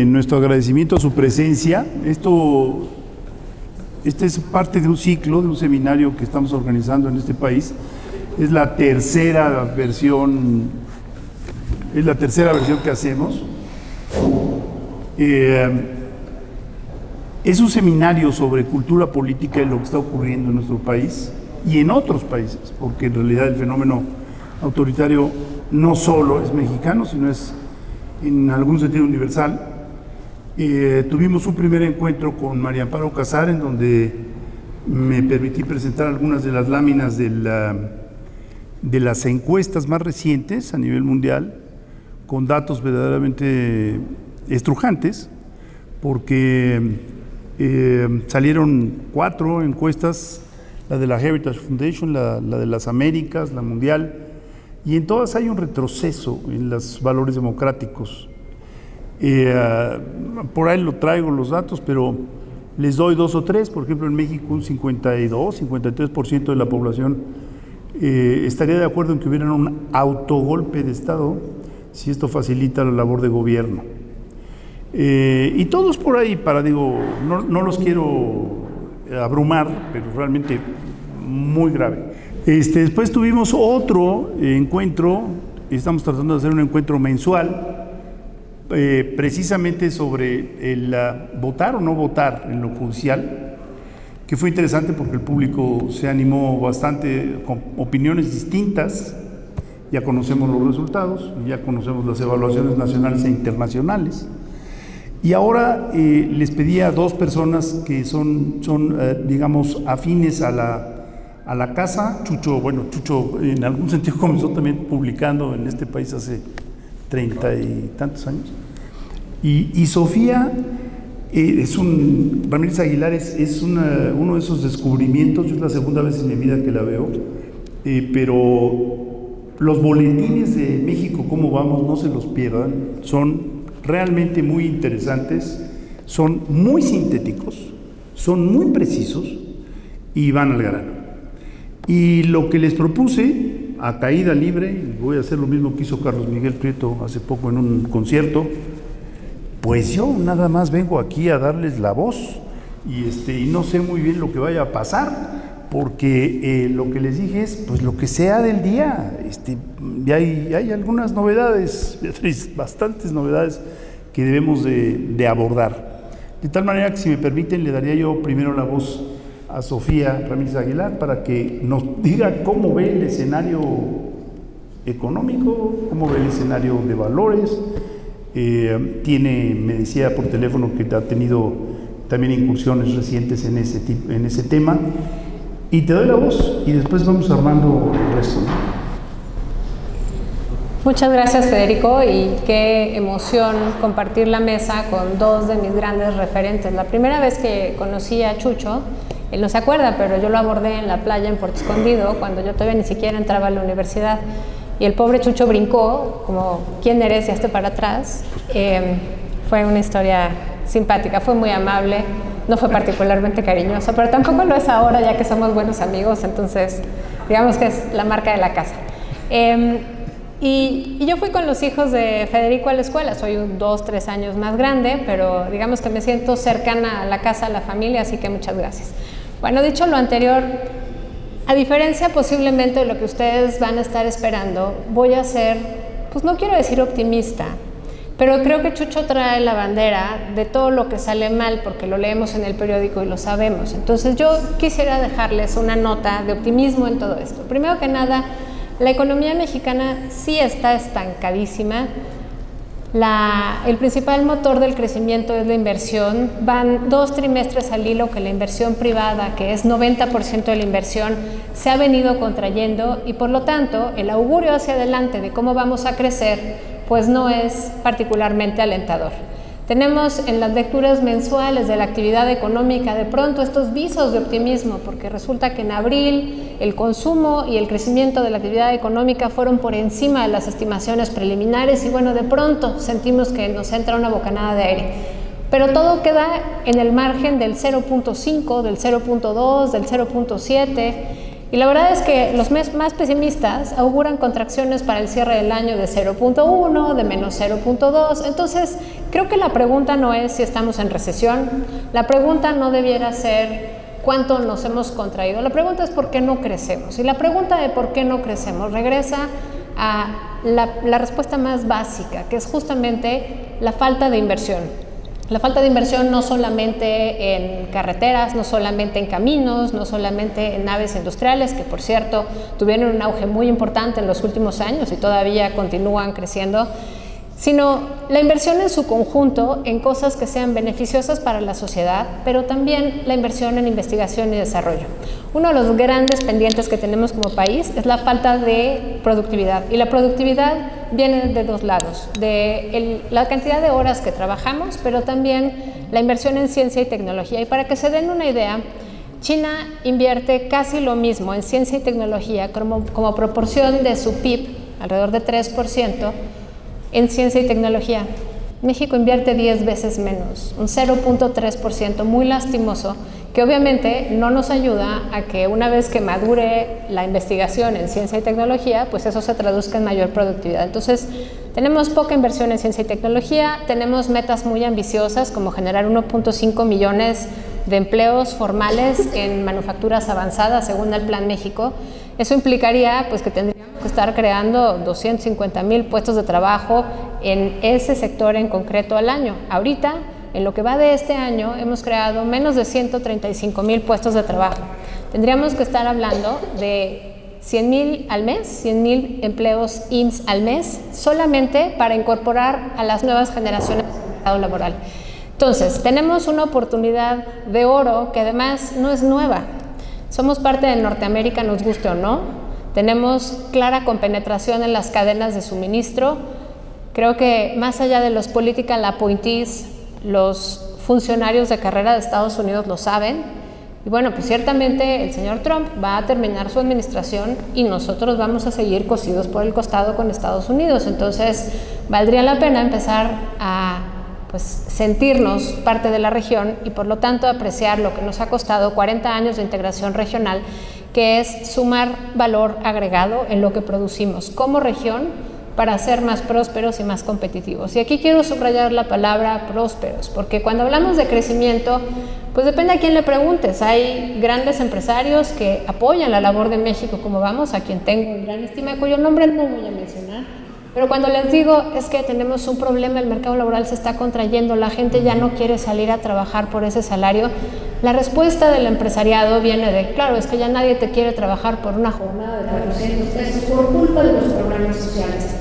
Nuestro agradecimiento a su presencia. Este es parte de un ciclo, de un seminario que estamos organizando en este país. Es la tercera versión que hacemos. Es un seminario sobre cultura política y lo que está ocurriendo en nuestro país y en otros países, porque en realidad el fenómeno autoritario no solo es mexicano, sino es en algún sentido universal. Tuvimos un primer encuentro con María Amparo Casar, en donde me permití presentar algunas de las láminas de las encuestas más recientes a nivel mundial, con datos verdaderamente estrujantes, porque salieron 4 encuestas, la de la Heritage Foundation, la de las Américas, la mundial, y en todas hay un retroceso en los valores democráticos. Por ahí lo traigo los datos, pero les doy 2 o 3. Por ejemplo, en México un 52-53% de la población estaría de acuerdo en que hubiera un autogolpe de Estado si esto facilita la labor de gobierno. Y todos por ahí, no los quiero abrumar, pero realmente muy grave. Después tuvimos otro encuentro, estamos tratando de hacer un encuentro mensual, precisamente sobre el votar o no votar en lo judicial, que fue interesante porque el público se animó bastante con opiniones distintas. Ya conocemos los resultados, ya conocemos las evaluaciones nacionales e internacionales. Y ahora les pedí a 2 personas que son digamos, afines a la casa. Chucho en algún sentido comenzó también publicando en este país hace 30 y tantos años. Y Sofía Ramírez Aguilar es uno de esos descubrimientos. Yo es la segunda vez en mi vida que la veo, pero los boletines de México, cómo vamos, no se los pierdan, son realmente muy interesantes, son muy sintéticos, son muy precisos y van al grano. Y lo que les propuse, a caída libre, y voy a hacer lo mismo que hizo Carlos Miguel Prieto hace poco en un concierto, pues yo nada más vengo aquí a darles la voz y no sé muy bien lo que vaya a pasar, porque lo que les dije es pues lo que sea del día. Y hay algunas novedades, Beatriz, bastantes novedades que debemos de abordar. De tal manera que, si me permiten, le daría yo primero la voz a Sofía Ramírez Aguilar para que nos diga cómo ve el escenario económico, cómo ve el escenario de valores. Me decía por teléfono que ha tenido también incursiones recientes en ese tema. Y te doy la voz y después vamos armando el resto, ¿no? Muchas gracias, Federico, y qué emoción compartir la mesa con 2 de mis grandes referentes. La primera vez que conocí a Chucho, él no se acuerda, pero yo lo abordé en la playa en Puerto Escondido, cuando yo todavía ni siquiera entraba a la universidad. Y el pobre Chucho brincó, como, ¿quién eres? Y hazte para atrás. Fue una historia simpática, fue muy amable, no fue particularmente cariñoso, pero tampoco lo es ahora, ya que somos buenos amigos, entonces digamos que es la marca de la casa. Y yo fui con los hijos de Federico a la escuela. Soy 2-3 años más grande, pero digamos que me siento cercana a la casa, a la familia, así que muchas gracias. Bueno, dicho lo anterior, a diferencia posiblemente de lo que ustedes van a estar esperando, voy a ser, pues no quiero decir optimista, pero creo que Chucho trae la bandera de todo lo que sale mal, porque lo leemos en el periódico y lo sabemos. Entonces yo quisiera dejarles una nota de optimismo en todo esto. Primero que nada, la economía mexicana sí está estancadísima. El principal motor del crecimiento es la inversión. Van 2 trimestres al hilo que la inversión privada, que es 90% de la inversión, se ha venido contrayendo, y por lo tanto el augurio hacia adelante de cómo vamos a crecer pues no es particularmente alentador. Tenemos en las lecturas mensuales de la actividad económica de pronto estos visos de optimismo, porque resulta que en abril el consumo y el crecimiento de la actividad económica fueron por encima de las estimaciones preliminares y bueno, de pronto sentimos que nos entra una bocanada de aire. Pero todo queda en el margen del 0.5, del 0.2, del 0.7. Y la verdad es que los más pesimistas auguran contracciones para el cierre del año de 0.1, de menos 0.2. Entonces, creo que la pregunta no es si estamos en recesión. La pregunta no debiera ser cuánto nos hemos contraído. La pregunta es por qué no crecemos. Y la pregunta de por qué no crecemos regresa a la respuesta más básica, que es justamente la falta de inversión. La falta de inversión no solamente en carreteras, no solamente en caminos, no solamente en naves industriales, que por cierto tuvieron un auge muy importante en los últimos años y todavía continúan creciendo, sino la inversión en su conjunto en cosas que sean beneficiosas para la sociedad, pero también la inversión en investigación y desarrollo. Uno de los grandes pendientes que tenemos como país es la falta de productividad, y la productividad viene de dos lados, de la cantidad de horas que trabajamos, pero también la inversión en ciencia y tecnología. Y para que se den una idea, China invierte casi lo mismo en ciencia y tecnología como proporción de su PIB, alrededor de 3%, en ciencia y tecnología. México invierte 10 veces menos, un 0.3%, muy lastimoso, que obviamente no nos ayuda a que una vez que madure la investigación en ciencia y tecnología, pues eso se traduzca en mayor productividad. Entonces, tenemos poca inversión en ciencia y tecnología, tenemos metas muy ambiciosas como generar 1.5 millones de empleos formales en manufacturas avanzadas según el Plan México. Eso implicaría pues que tendríamos que estar creando 250,000 puestos de trabajo en ese sector en concreto al año. Ahorita, en lo que va de este año, hemos creado menos de 135,000 puestos de trabajo. Tendríamos que estar hablando de 100,000 al mes, 100,000 empleos IMSS al mes, solamente para incorporar a las nuevas generaciones al mercado laboral. Entonces, tenemos una oportunidad de oro que además no es nueva. Somos parte de Norteamérica, nos guste o no. Tenemos clara compenetración en las cadenas de suministro. Creo que más allá de los political appointees, los funcionarios de carrera de Estados Unidos lo saben. Y bueno, pues ciertamente el señor Trump va a terminar su administración y nosotros vamos a seguir cosidos por el costado con Estados Unidos. Entonces, valdría la pena empezar a sentirnos parte de la región y por lo tanto apreciar lo que nos ha costado 40 años de integración regional, que es sumar valor agregado en lo que producimos como región para ser más prósperos y más competitivos. Y aquí quiero subrayar la palabra prósperos, porque cuando hablamos de crecimiento, pues depende a quién le preguntes. Hay grandes empresarios que apoyan la labor de México como vamos, a quien tengo gran estima, cuyo nombre no voy a mencionar. Pero cuando les digo es que tenemos un problema, el mercado laboral se está contrayendo, la gente ya no quiere salir a trabajar por ese salario, la respuesta del empresariado viene de, claro, es que ya nadie te quiere trabajar por una jornada de 400 pesos por culpa de los programas sociales.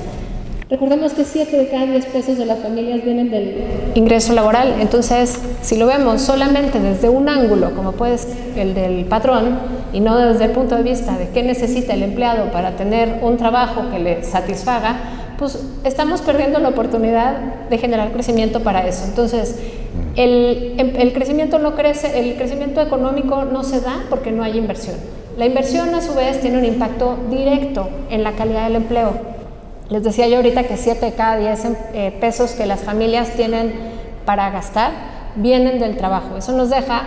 Recordemos que 7 de cada 10 pesos de las familias vienen del ingreso laboral. Entonces, si lo vemos solamente desde un ángulo, como puede ser el del patrón, y no desde el punto de vista de qué necesita el empleado para tener un trabajo que le satisfaga, pues estamos perdiendo la oportunidad de generar crecimiento para eso. Entonces, el crecimiento no crece, el crecimiento económico no se da porque no hay inversión. La inversión, a su vez, tiene un impacto directo en la calidad del empleo. Les decía yo ahorita que 7 de cada 10 pesos que las familias tienen para gastar vienen del trabajo. Eso nos deja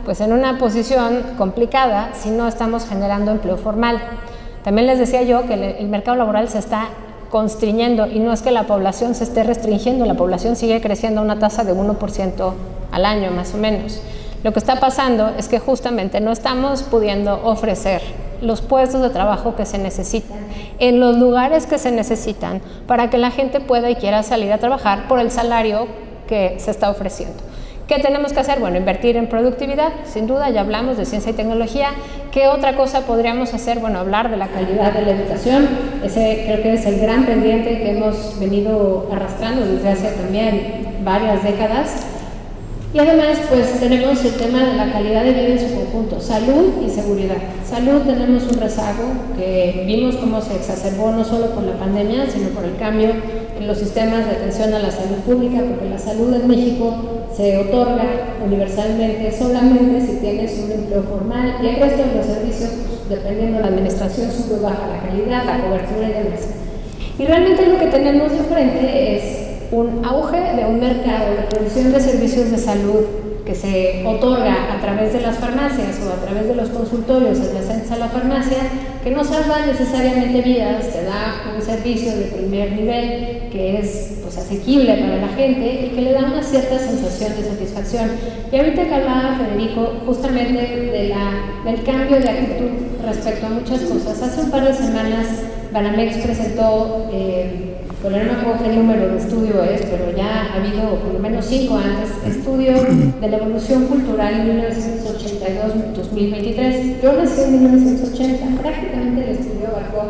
pues en una posición complicada si no estamos generando empleo formal. También les decía yo que el mercado laboral se está constriñendo y no es que la población se esté restringiendo, la población sigue creciendo a una tasa de 1% al año más o menos. Lo que está pasando es que justamente no estamos pudiendo ofrecer los puestos de trabajo que se necesitan en los lugares que se necesitan para que la gente pueda y quiera salir a trabajar por el salario que se está ofreciendo. ¿Qué tenemos que hacer? Bueno, invertir en productividad, sin duda, ya hablamos de ciencia y tecnología. ¿Qué otra cosa podríamos hacer? Bueno, hablar de la calidad de la educación. Ese creo que es el gran pendiente que hemos venido arrastrando desde hace también varias décadas. Y además, pues tenemos el tema de la calidad de vida en su conjunto, salud y seguridad. Salud, tenemos un rezago que vimos cómo se exacerbó no solo por la pandemia, sino por el cambio en los sistemas de atención a la salud pública, porque la salud en México se otorga universalmente solamente si tienes un empleo formal, y el resto de los servicios, pues, dependiendo de la administración, sube o baja la calidad, la cobertura y demás. Y realmente lo que tenemos de frente es un auge de un mercado de provisión de servicios de salud que se otorga a través de las farmacias o a través de los consultorios adyacentes a la farmacia, que no salva necesariamente vidas, te da un servicio de primer nivel que es, pues, asequible para la gente y que le da una cierta sensación de satisfacción. Y ahorita que hablaba Federico justamente del cambio de actitud respecto a muchas cosas, hace un par de semanas Banamex presentó, bueno, no me acuerdo qué número de estudio es, pero ya ha habido por lo menos 5 antes, estudio de la evolución cultural en 1982-2023. Yo nací en 1980, prácticamente el estudio abarcó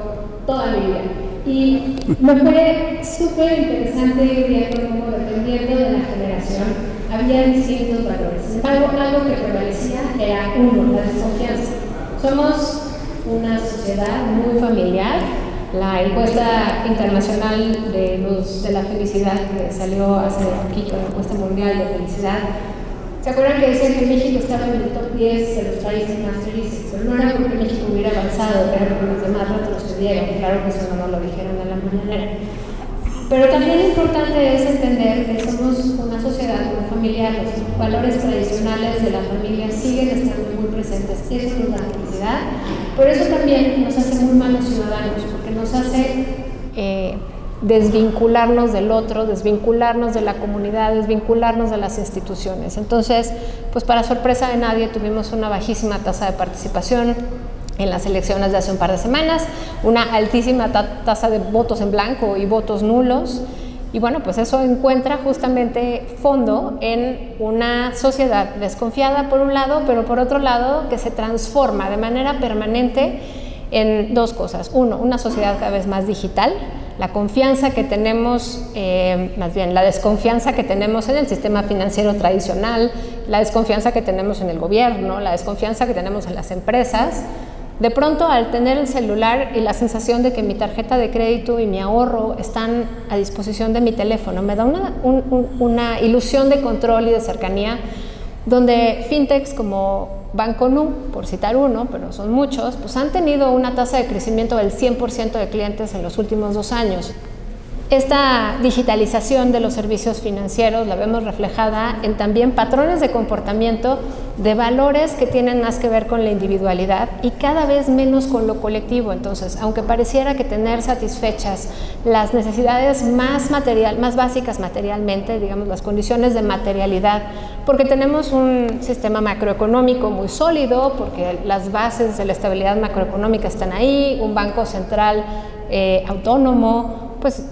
toda mi vida. Y me fue súper interesante viendo cómo, dependiendo de la generación, había distintos valores. Sin embargo, algo que prevalecía era uno, la desconfianza. Somos una sociedad muy familiar. La encuesta internacional de la felicidad que salió hace poquito, la encuesta mundial de felicidad, ¿se acuerdan que decían que México estaba en el top 10 de los países más felices? Pero no era porque México hubiera avanzado, era porque los demás retrocedieron. Claro que eso no lo dijeron en la mañanera. Pero también importante es entender que somos una sociedad muy familiar, los valores tradicionales de la familia siguen estando muy presentes, eso nos da felicidad, pero eso también nos hace muy malos ciudadanos, porque nos hace desvincularnos del otro, desvincularnos de la comunidad, desvincularnos de las instituciones. Entonces, pues para sorpresa de nadie, tuvimos una bajísima tasa de participación en las elecciones de hace un par de semanas, una altísima tasa de votos en blanco y votos nulos, y bueno, pues eso encuentra justamente fondo en una sociedad desconfiada por un lado, pero por otro lado que se transforma de manera permanente en dos cosas. Uno, una sociedad cada vez más digital, la confianza que tenemos, más bien la desconfianza que tenemos en el sistema financiero tradicional, la desconfianza que tenemos en el gobierno, la desconfianza que tenemos en las empresas. De pronto, al tener el celular y la sensación de que mi tarjeta de crédito y mi ahorro están a disposición de mi teléfono, me da una ilusión de control y de cercanía, donde fintechs como Banco Nu, por citar uno, pero son muchos, pues han tenido una tasa de crecimiento del 100% de clientes en los últimos 2 años. Esta digitalización de los servicios financieros la vemos reflejada en también patrones de comportamiento de valores que tienen más que ver con la individualidad y cada vez menos con lo colectivo. Entonces, aunque pareciera que tener satisfechas las necesidades más básicas materialmente, digamos las condiciones de materialidad, porque tenemos un sistema macroeconómico muy sólido, porque las bases de la estabilidad macroeconómica están ahí, un banco central autónomo, pues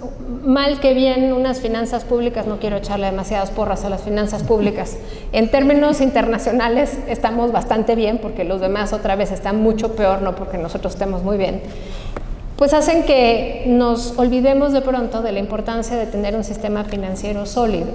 mal que bien unas finanzas públicas, no quiero echarle demasiadas porras a las finanzas públicas, en términos internacionales estamos bastante bien, porque los demás otra vez están mucho peor, no porque nosotros estemos muy bien, pues hacen que nos olvidemos de pronto de la importancia de tener un sistema financiero sólido.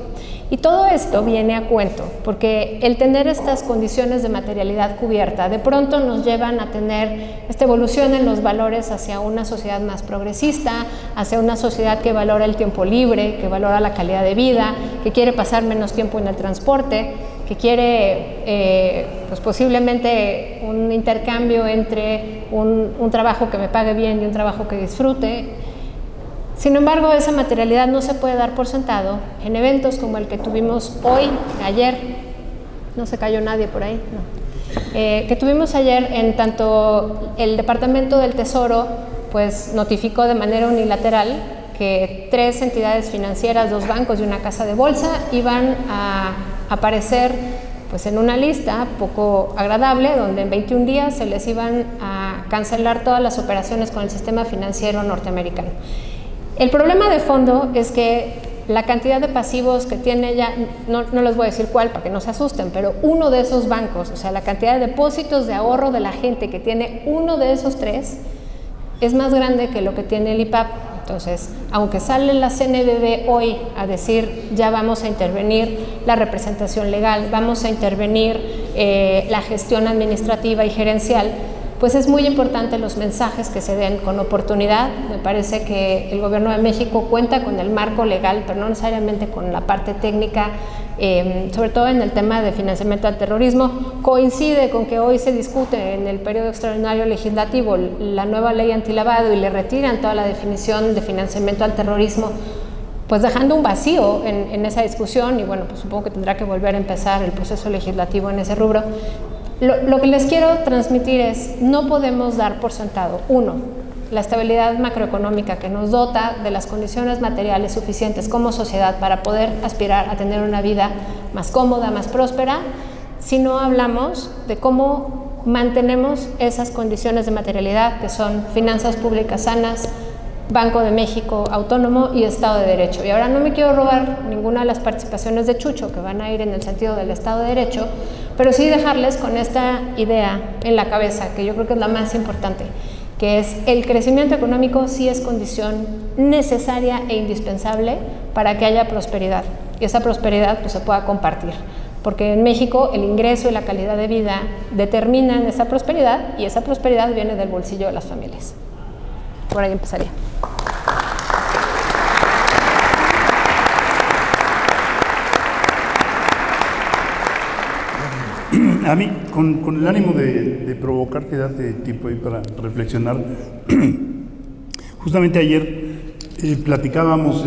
Y todo esto viene a cuento, porque el tener estas condiciones de materialidad cubierta de pronto nos llevan a tener esta evolución en los valores hacia una sociedad más progresista, hacia una sociedad que valora el tiempo libre, que valora la calidad de vida, que quiere pasar menos tiempo en el transporte, que quiere pues posiblemente un intercambio entre un trabajo que me pague bien y un trabajo que disfrute. Sin embargo, esa materialidad no se puede dar por sentado en eventos como el que tuvimos hoy, ayer, no se cayó nadie por ahí, no. Que tuvimos ayer, en tanto el Departamento del Tesoro pues notificó de manera unilateral que 3 entidades financieras, 2 bancos y una casa de bolsa iban a aparecer pues en una lista poco agradable, donde en 21 días se les iban a cancelar todas las operaciones con el sistema financiero norteamericano. El problema de fondo es que la cantidad de pasivos que tiene ya, no les voy a decir cuál para que no se asusten, pero uno de esos bancos, o sea, la cantidad de depósitos de ahorro de la gente que tiene uno de esos 3, es más grande que lo que tiene el IPAP. Entonces, aunque sale la CNBV hoy a decir ya vamos a intervenir la representación legal, vamos a intervenir la gestión administrativa y gerencial, pues es muy importante los mensajes que se den con oportunidad. Me parece que el Gobierno de México cuenta con el marco legal, pero no necesariamente con la parte técnica, sobre todo en el tema de financiamiento al terrorismo. Coincide con que hoy se discute en el periodo extraordinario legislativo la nueva ley antilavado y le retiran toda la definición de financiamiento al terrorismo, pues dejando un vacío en esa discusión, y bueno, pues supongo que tendrá que volver a empezar el proceso legislativo en ese rubro. Lo que les quiero transmitir es, no podemos dar por sentado, uno, la estabilidad macroeconómica que nos dota de las condiciones materiales suficientes como sociedad para poder aspirar a tener una vida más cómoda, más próspera, si no hablamos de cómo mantenemos esas condiciones de materialidad que son finanzas públicas sanas, Banco de México autónomo y Estado de Derecho. Y ahora no me quiero robar ninguna de las participaciones de Chucho, que van a ir en el sentido del Estado de Derecho, pero sí dejarles con esta idea en la cabeza, que yo creo que es la más importante, que es el crecimiento económico sí es condición necesaria e indispensable para que haya prosperidad, y esa prosperidad pues se pueda compartir, porque en México el ingreso y la calidad de vida determinan esa prosperidad, y esa prosperidad viene del bolsillo de las familias. Por ahí empezaría. A mí, con el ánimo de provocarte, darte tiempo ahí para reflexionar, justamente ayer platicábamos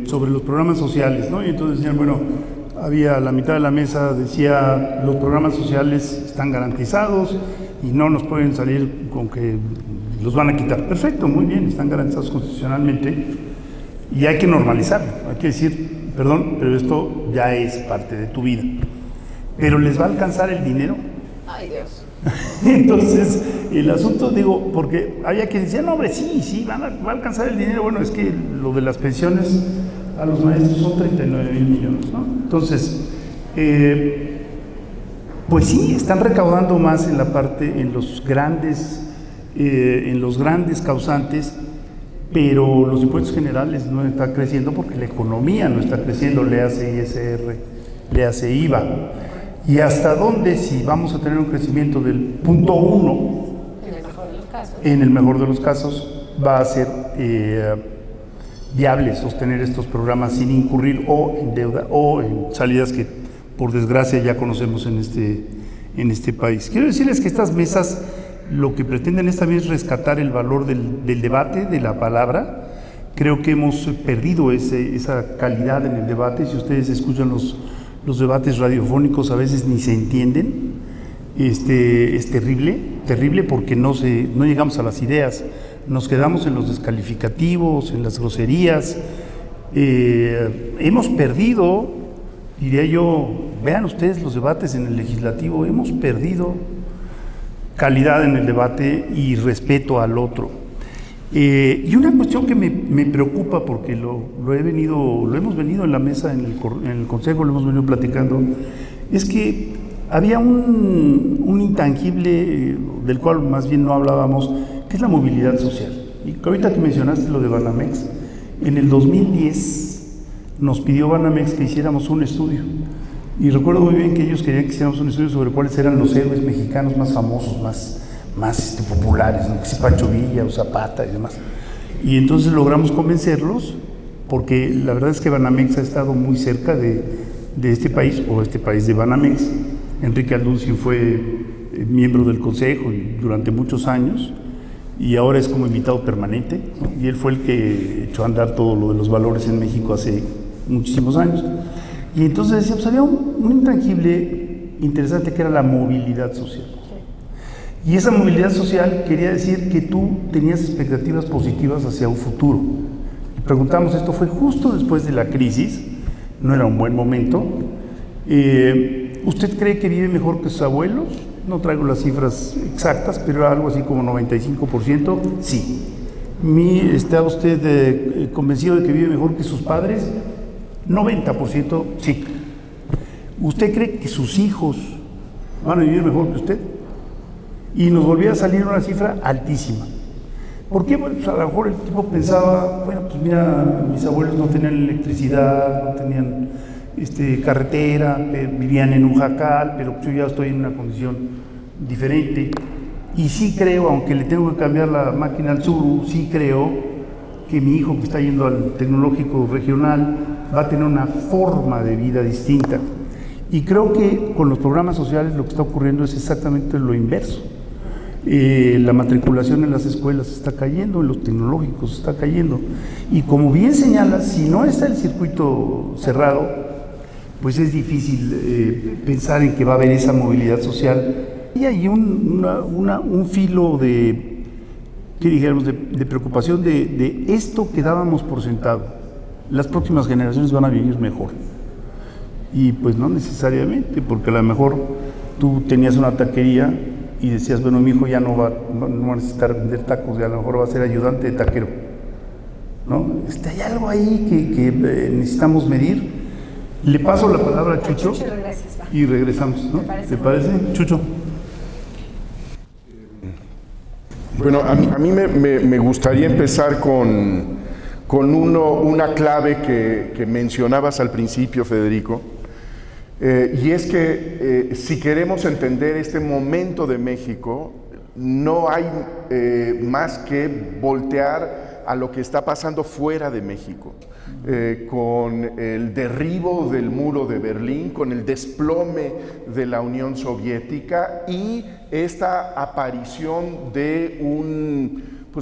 sobre los programas sociales, ¿no? Y entonces decían, bueno, había la mitad de la mesa decía, los programas sociales están garantizados y no nos pueden salir con que los van a quitar. Perfecto, muy bien, están garantizados constitucionalmente y hay que normalizarlo, hay que decir, perdón, pero esto ya es parte de tu vida. ¿Pero les va a alcanzar el dinero? Ay, Dios. Entonces, el asunto, digo, porque había quien decía, no, hombre, sí, va a alcanzar el dinero. Bueno, es que lo de las pensiones a los maestros son 39,000 millones, ¿no? Entonces, pues sí, están recaudando más en la parte, en los grandes causantes, pero los impuestos generales no están creciendo porque la economía no está creciendo, le hace ISR, le hace IVA. ¿Y hasta dónde, si vamos a tener un crecimiento del 0.1, en el mejor de los casos, va a ser viable sostener estos programas sin incurrir o en deuda o en salidas que, por desgracia, ya conocemos en este país? Quiero decirles que estas mesas lo que pretenden es también rescatar el valor del debate, de la palabra. Creo que hemos perdido esa calidad en el debate. Si ustedes escuchan los debates radiofónicos, a veces ni se entienden. Es terrible porque no llegamos a las ideas, nos quedamos en los descalificativos, en las groserías. Hemos perdido, diría yo, vean ustedes los debates en el legislativo, hemos perdido calidad en el debate y respeto al otro. Y una cuestión que me preocupa, porque lo hemos venido en la mesa, en el Consejo, lo hemos venido platicando, es que había un intangible del cual más bien no hablábamos, que es la movilidad social. Y ahorita que mencionaste lo de Banamex, en el 2010 nos pidió Banamex que hiciéramos un estudio. Y recuerdo muy bien que ellos querían que hiciéramos un estudio sobre cuáles eran los héroes mexicanos más famosos, más populares, ¿no? Que si Pancho Villa o Zapata y demás. Y entonces logramos convencerlos, porque la verdad es que Banamex ha estado muy cerca de este país, o este país de Banamex. Enrique Alducin fue miembro del Consejo durante muchos años, y ahora es como invitado permanente, ¿no? Y él fue el que echó a andar todo lo de los valores en México hace muchísimos años. Y entonces decíamos, había un intangible interesante que era la movilidad social. Y esa movilidad social quería decir que tú tenías expectativas positivas hacia un futuro. Y preguntamos, esto fue justo después de la crisis, no era un buen momento. ¿Usted cree que vive mejor que sus abuelos? No traigo las cifras exactas, pero algo así como 95%, sí. ¿Está usted convencido de que vive mejor que sus padres? 90%, sí. ¿Usted cree que sus hijos van a vivir mejor que usted? Y nos volvía a salir una cifra altísima. ¿Por qué? Bueno, pues a lo mejor el tipo pensaba, bueno, pues mira, mis abuelos no tenían electricidad, no tenían carretera, vivían en un jacal, pero yo ya estoy en una condición diferente. Y sí creo, aunque le tengo que cambiar la máquina al Tsuru, sí creo que mi hijo que está yendo al tecnológico regional va a tener una forma de vida distinta. Y creo que con los programas sociales lo que está ocurriendo es exactamente lo inverso. La matriculación en las escuelas está cayendo, en los tecnológicos está cayendo. Y como bien señalas, si no está el circuito cerrado, pues es difícil pensar en que va a haber esa movilidad social. Y hay un filo de, ¿qué dijéramos?, de preocupación de esto que dábamos por sentado. Las próximas generaciones van a vivir mejor. Y pues no necesariamente, porque a lo mejor tú tenías una taquería y decías, bueno, mi hijo ya no va a necesitar vender tacos, ya a lo mejor va a ser ayudante de taquero, ¿no? Hay algo ahí que necesitamos medir. Le paso la palabra a Chucho y regresamos, ¿no? ¿Te parece, Chucho? Bueno, a mí me gustaría empezar con una clave que mencionabas al principio, Federico, y es que si queremos entender este momento de México, no hay más que voltear a lo que está pasando fuera de México, con el derribo del muro de Berlín, con el desplome de la Unión Soviética y esta aparición de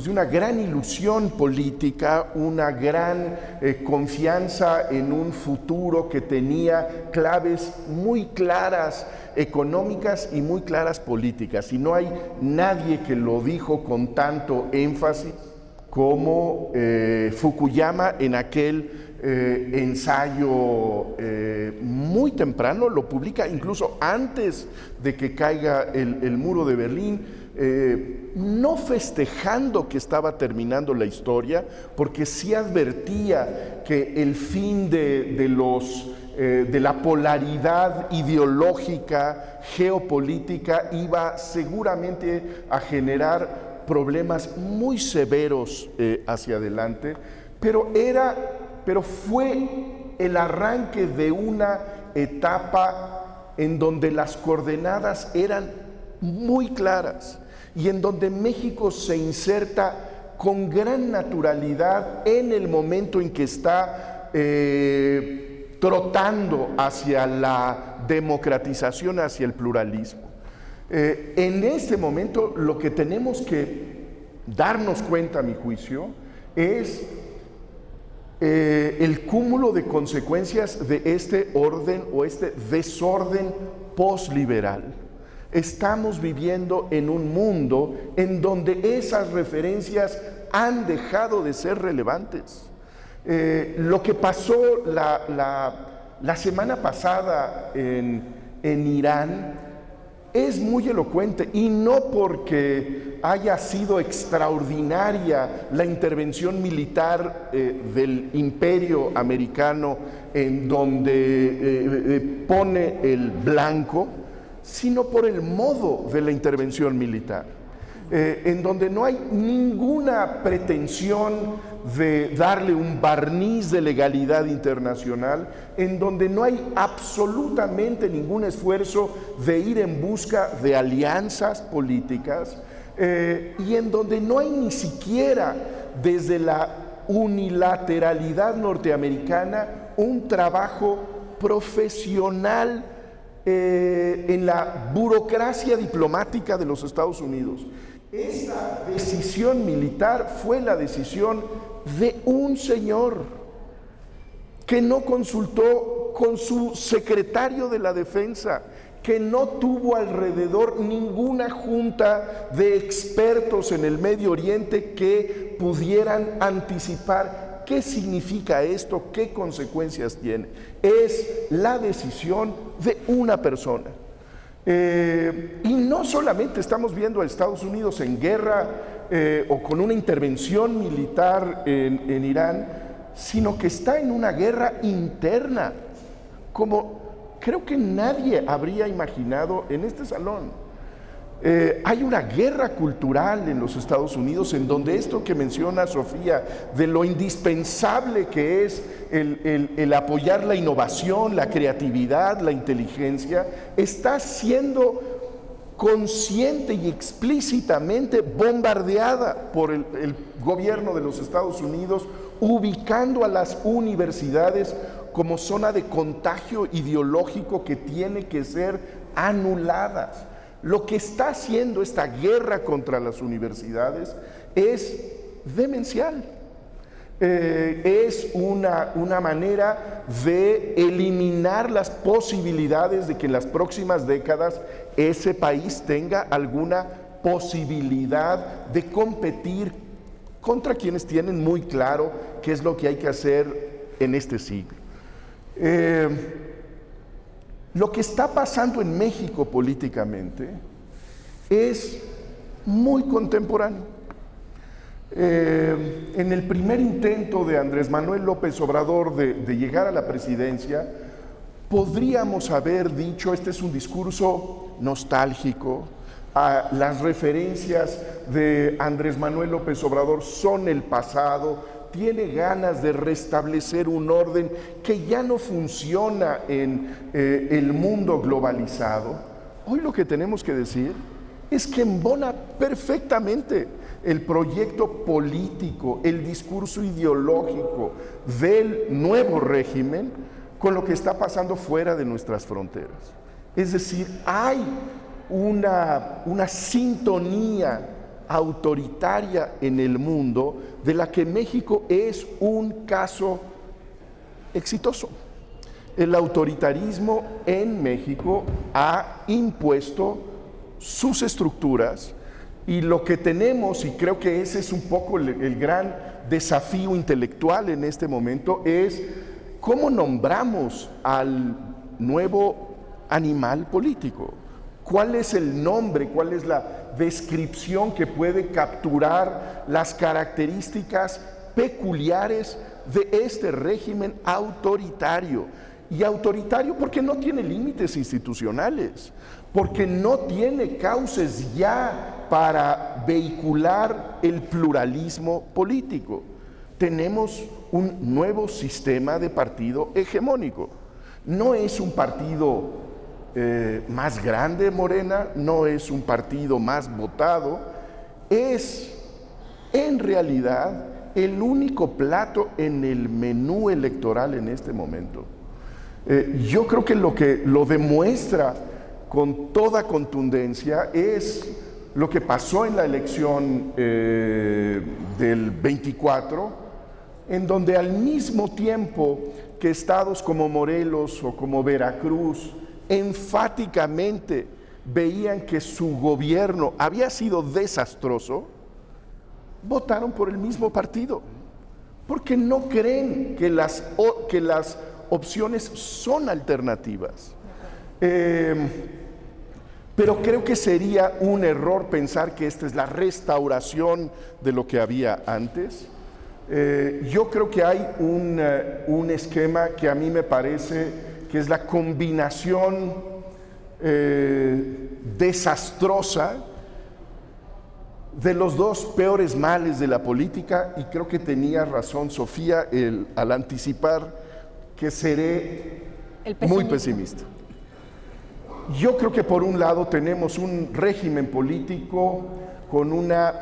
una gran ilusión política, una gran confianza en un futuro que tenía claves muy claras económicas y muy claras políticas. Y no hay nadie que lo dijo con tanto énfasis como Fukuyama en aquel ensayo muy temprano, lo publica incluso antes de que caiga el muro de Berlín, no festejando que estaba terminando la historia, porque sí advertía que el fin de la polaridad ideológica, geopolítica, iba seguramente a generar problemas muy severos hacia adelante, pero fue el arranque de una etapa en donde las coordenadas eran muy claras y en donde México se inserta con gran naturalidad en el momento en que está trotando hacia la democratización, hacia el pluralismo. En este momento lo que tenemos que darnos cuenta, a mi juicio, es el cúmulo de consecuencias de este orden o este desorden posliberal. Estamos viviendo en un mundo en donde esas referencias han dejado de ser relevantes. Lo que pasó la semana pasada en Irán es muy elocuente, y no porque haya sido extraordinaria la intervención militar del imperio americano en donde pone el blanco, sino por el modo de la intervención militar, en donde no hay ninguna pretensión de darle un barniz de legalidad internacional, en donde no hay absolutamente ningún esfuerzo de ir en busca de alianzas políticas, y en donde no hay ni siquiera desde la unilateralidad norteamericana un trabajo profesional en la burocracia diplomática de los Estados Unidos. Esta decisión militar fue la decisión de un señor que no consultó con su secretario de la Defensa, que no tuvo alrededor ninguna junta de expertos en el Medio Oriente que pudieran anticipar qué significa esto, qué consecuencias tiene. Es la decisión de una persona. Y no solamente estamos viendo a Estados Unidos en guerra o con una intervención militar en Irán, sino que está en una guerra interna, como creo que nadie habría imaginado en este salón. Hay una guerra cultural en los Estados Unidos en donde esto que menciona Sofía, de lo indispensable que es el apoyar la innovación, la creatividad, la inteligencia, está siendo consciente y explícitamente bombardeada por el gobierno de los Estados Unidos, ubicando a las universidades como zona de contagio ideológico que tiene que ser anuladas. Lo que está haciendo esta guerra contra las universidades es demencial. Es una manera de eliminar las posibilidades de que en las próximas décadas ese país tenga alguna posibilidad de competir contra quienes tienen muy claro qué es lo que hay que hacer en este siglo. Lo que está pasando en México políticamente es muy contemporáneo. En el primer intento de Andrés Manuel López Obrador de llegar a la presidencia, podríamos haber dicho, este es un discurso nostálgico, las referencias de Andrés Manuel López Obrador son el pasado, tiene ganas de restablecer un orden que ya no funciona en el mundo globalizado. Hoy lo que tenemos que decir es que embona perfectamente el proyecto político, el discurso ideológico del nuevo régimen con lo que está pasando fuera de nuestras fronteras. Es decir, hay una sintonía autoritaria en el mundo de la que México es un caso exitoso. El autoritarismo en México ha impuesto sus estructuras y lo que tenemos, y creo que ese es un poco el gran desafío intelectual en este momento, es cómo nombramos al nuevo animal político. ¿Cuál es el nombre? ¿Cuál es la descripción que puede capturar las características peculiares de este régimen autoritario? Y autoritario porque no tiene límites institucionales, porque no tiene cauces ya para vehicular el pluralismo político. Tenemos un nuevo sistema de partido hegemónico. No es un partido más grande Morena, no es un partido más votado, es en realidad el único plato en el menú electoral en este momento. Yo creo que lo demuestra con toda contundencia es lo que pasó en la elección del 24, en donde al mismo tiempo que estados como Morelos o como Veracruz enfáticamente veían que su gobierno había sido desastroso, votaron por el mismo partido, porque no creen que las opciones son alternativas. Pero creo que sería un error pensar que esta es la restauración de lo que había antes. Yo creo que hay un esquema que a mí me parece que es la combinación desastrosa de los dos peores males de la política, y creo que tenía razón Sofía al anticipar que seré muy pesimista. Yo creo que por un lado tenemos un régimen político con una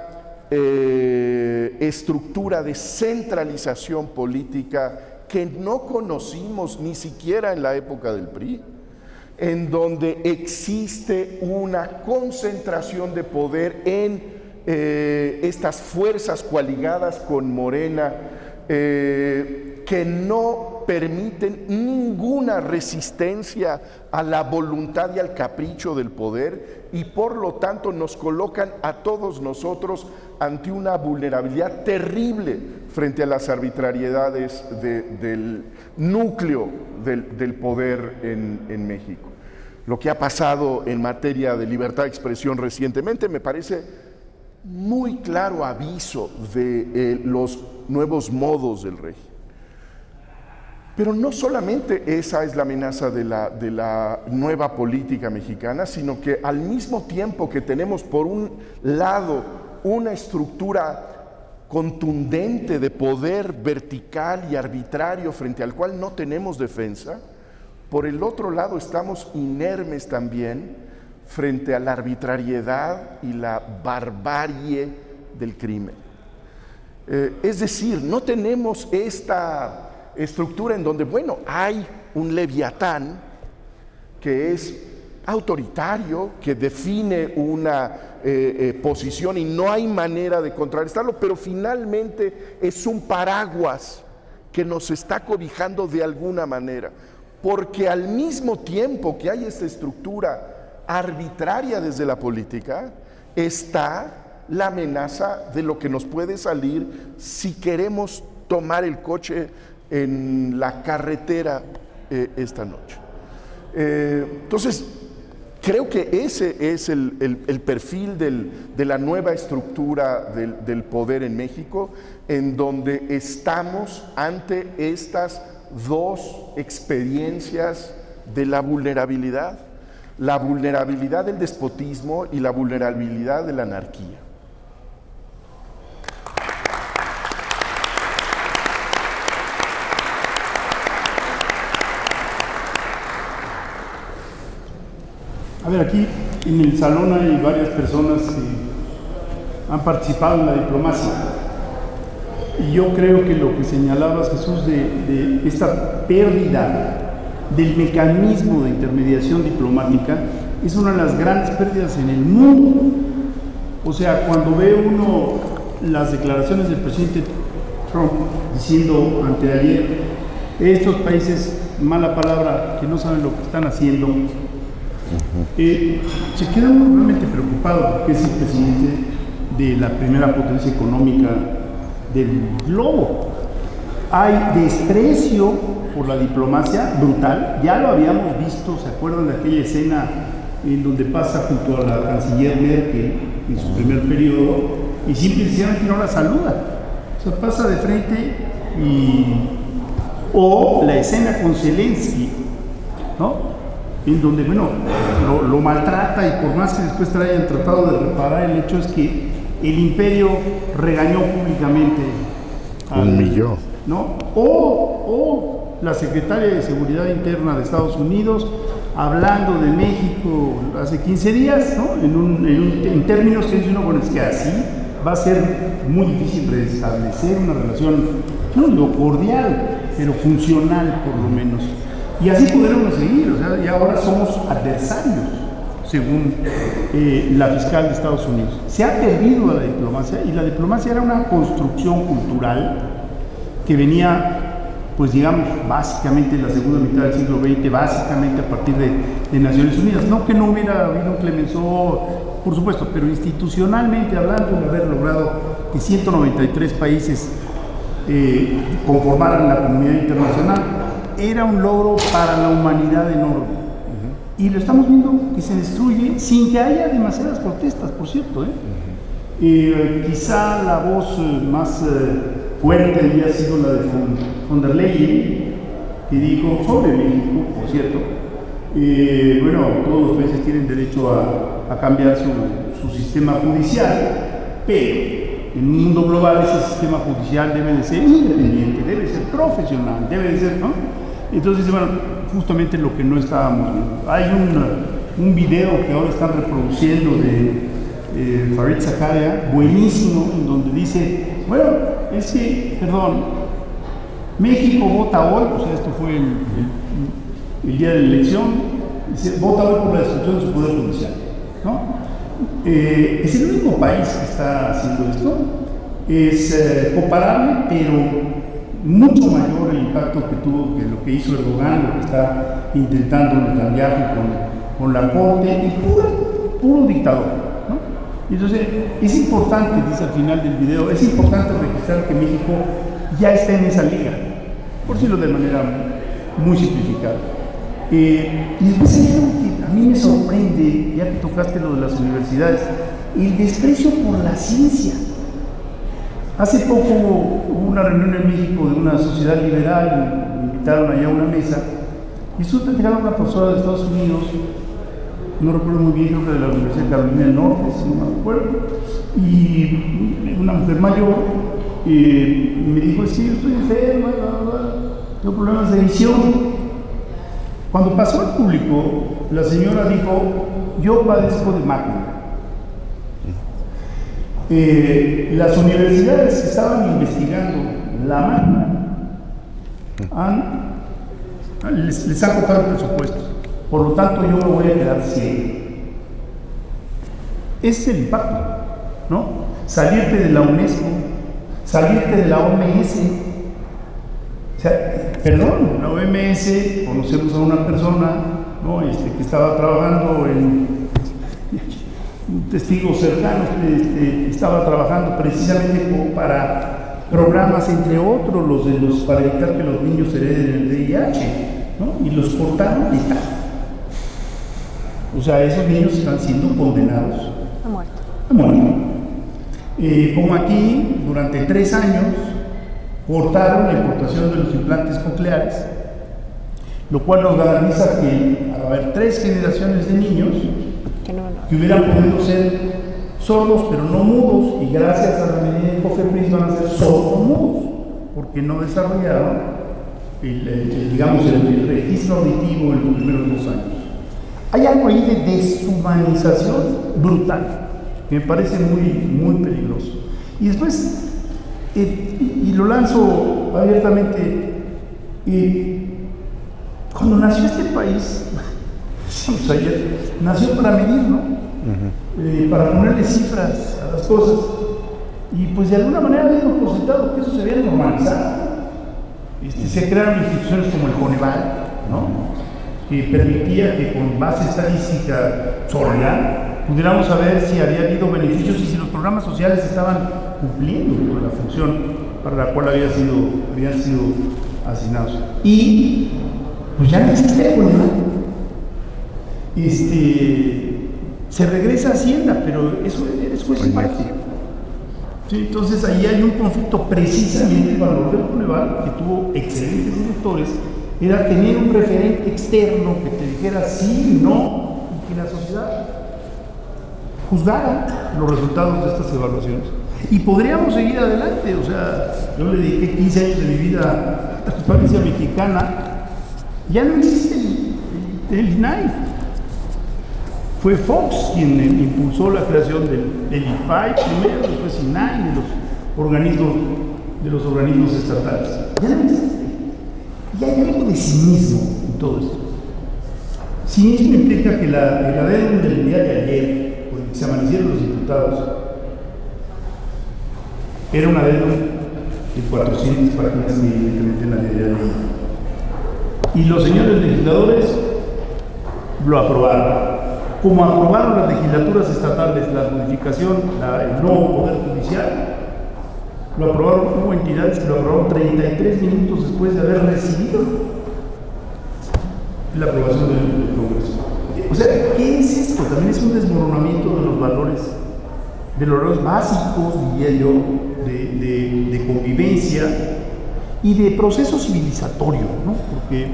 estructura de centralización política que no conocimos ni siquiera en la época del PRI, en donde existe una concentración de poder en estas fuerzas coaligadas con Morena, que no permiten ninguna resistencia a la voluntad y al capricho del poder, y por lo tanto nos colocan a todos nosotros ante una vulnerabilidad terrible frente a las arbitrariedades del núcleo del poder en México. Lo que ha pasado en materia de libertad de expresión recientemente me parece muy claro aviso de los nuevos modos del régimen. Pero no solamente esa es la amenaza de la nueva política mexicana, sino que al mismo tiempo que tenemos por un lado una estructura contundente de poder vertical y arbitrario frente al cual no tenemos defensa, por el otro lado estamos inermes también frente a la arbitrariedad y la barbarie del crimen. Es decir, no tenemos esta estructura en donde, bueno, hay un leviatán que es autoritario, que define una posición y no hay manera de contrarrestarlo, pero finalmente es un paraguas que nos está cobijando de alguna manera, porque al mismo tiempo que hay esta estructura arbitraria desde la política, está la amenaza de lo que nos puede salir si queremos tomar el coche en la carretera esta noche. Entonces, creo que ese es el perfil de la nueva estructura del poder en México, en donde estamos ante estas dos experiencias de la vulnerabilidad del despotismo y la vulnerabilidad de la anarquía. A ver, aquí en el salón hay varias personas que han participado en la diplomacia. Y yo creo que lo que señalabas, Jesús, de esta pérdida del mecanismo de intermediación diplomática, es una de las grandes pérdidas en el mundo. O sea, cuando ve uno las declaraciones del presidente Trump diciendo anteayer, estos países, mala palabra, que no saben lo que están haciendo, se queda uno realmente preocupado, porque es el presidente de la primera potencia económica del globo. Hay desprecio por la diplomacia brutal, ya lo habíamos visto, ¿se acuerdan de aquella escena en donde pasa junto a la canciller Merkel en su primer periodo y simplemente no la saluda? O sea, pasa de frente o la escena con Zelensky, ¿no? En donde, bueno, lo maltrata, y por más que después hayan tratado de reparar, el hecho es que el imperio regañó públicamente humilló, ¿no? O la secretaria de Seguridad Interna de Estados Unidos hablando de México hace 15 días, ¿no? En términos que dice uno, bueno, es que así va a ser muy difícil restablecer una relación, no digo cordial, pero funcional por lo menos. Y así podremos seguir, o sea, y ahora somos adversarios, según la fiscal de Estados Unidos. Se ha perdido la diplomacia, y la diplomacia era una construcción cultural que venía, pues digamos, básicamente en la segunda mitad del siglo XX, básicamente a partir de Naciones Unidas. No que no hubiera habido un Clemenceau, por supuesto, pero institucionalmente hablando, de haber logrado que 193 países conformaran la comunidad internacional, era un logro para la humanidad enorme. Y lo estamos viendo que se destruye sin que haya demasiadas protestas, por cierto. Quizá la voz más fuerte había sido la de von der Leyen, que dijo sobre México, por cierto, bueno, todos los países tienen derecho a cambiar su sistema judicial, pero en un mundo global ese sistema judicial debe de ser independiente, debe de ser profesional, debe de ser, ¿no? Entonces, bueno, justamente lo que no estábamos viendo. Hay un video que ahora están reproduciendo de Fareed Zakaria, buenísimo, en donde dice, bueno, es que, perdón, México vota hoy, o sea, esto fue el día de la elección, dice, vota hoy por la destrucción de su poder judicial, ¿no? Es el único país que está haciendo esto, es comparable, pero mucho mayor el impacto que tuvo que lo que hizo Erdogan, lo que está intentando Netanyahu con la corte, y puro dictador, ¿no? Entonces, es importante, dice al final del video, es importante registrar que México ya está en esa liga, por decirlo de manera muy simplificada. Y después hay algo que a mí me sorprende, ya que tocaste lo de las universidades, el desprecio por la ciencia. Hace poco hubo una reunión en México de una sociedad liberal, me invitaron allá a una mesa y estuve platicando con una profesora de Estados Unidos, no recuerdo muy bien, creo que de la Universidad de Carolina del Norte, si no me acuerdo, y una mujer mayor me dijo, sí, yo estoy enferma, tengo problemas de visión. Cuando pasó al público, la señora dijo, yo padezco de mácula. Las universidades que estaban investigando la mácula les han cortado el presupuesto, por lo tanto yo me voy a quedar ciego. Ese es el impacto, ¿no? Salirte de la UNESCO, salirte de la OMS. O sea, perdón, la OMS, conocemos a una persona, ¿no? Que estaba trabajando un testigo cercano, estaba trabajando precisamente para programas, entre otros, para evitar que los niños hereden el VIH, ¿no? Y los cortaron y tal. O sea, esos niños están siendo condenados a muerte. A muerte. Como aquí, durante 3 años, cortaron la importación de los implantes cocleares, lo cual nos garantiza que va a haber 3 generaciones de niños que hubieran podido ser sordos pero no mudos, y gracias a la medida de COFEPRIS van a ser sordomudos porque no desarrollaron el registro auditivo en los primeros 2 años. Hay algo ahí de deshumanización brutal que me parece muy, muy peligroso. Y después, y lo lanzo abiertamente, cuando nació este país, nació para medir, ¿no? Para ponerle cifras a las cosas, y pues de alguna manera habíamos por sentado que eso se había normalizado. Se crearon instituciones como el Coneval, ¿no? Que permitía que con base estadística sólida pudiéramos saber si había habido beneficios y si los programas sociales estaban cumpliendo con la función para la cual habían sido asignados. Y pues ya no existe el Coneval. Se regresa a Hacienda, pero eso es juez y parte. Sí, entonces ahí hay un conflicto. Precisamente el valor del Coneval, que tuvo excelentes directores, era tener un referente externo que te dijera sí, no, y que la sociedad juzgara los resultados de estas evaluaciones. Y podríamos seguir adelante. O sea, yo le dediqué 15 años de mi vida a la transparencia mexicana. Ya no existe el INAI. Fue Fox quien impulsó la creación del IFAI primero, después INAI, de los organismos estatales. Ya no existe. Y hay algo de cinismo en todo esto. Cinismo implica que la deadline del día de ayer, por el que se amanecieron los diputados, era una deadline de 400 páginas que evidentemente nadie había leído. Y los señores legisladores lo aprobaron. Como aprobaron las legislaturas estatales la modificación, el nuevo Poder Judicial, lo aprobaron, hubo entidades que lo aprobaron 33 minutos después de haber recibido la aprobación del Congreso. O sea, ¿qué es esto? También es un desmoronamiento de los valores básicos, diría yo, de convivencia y de proceso civilizatorio, ¿no? Porque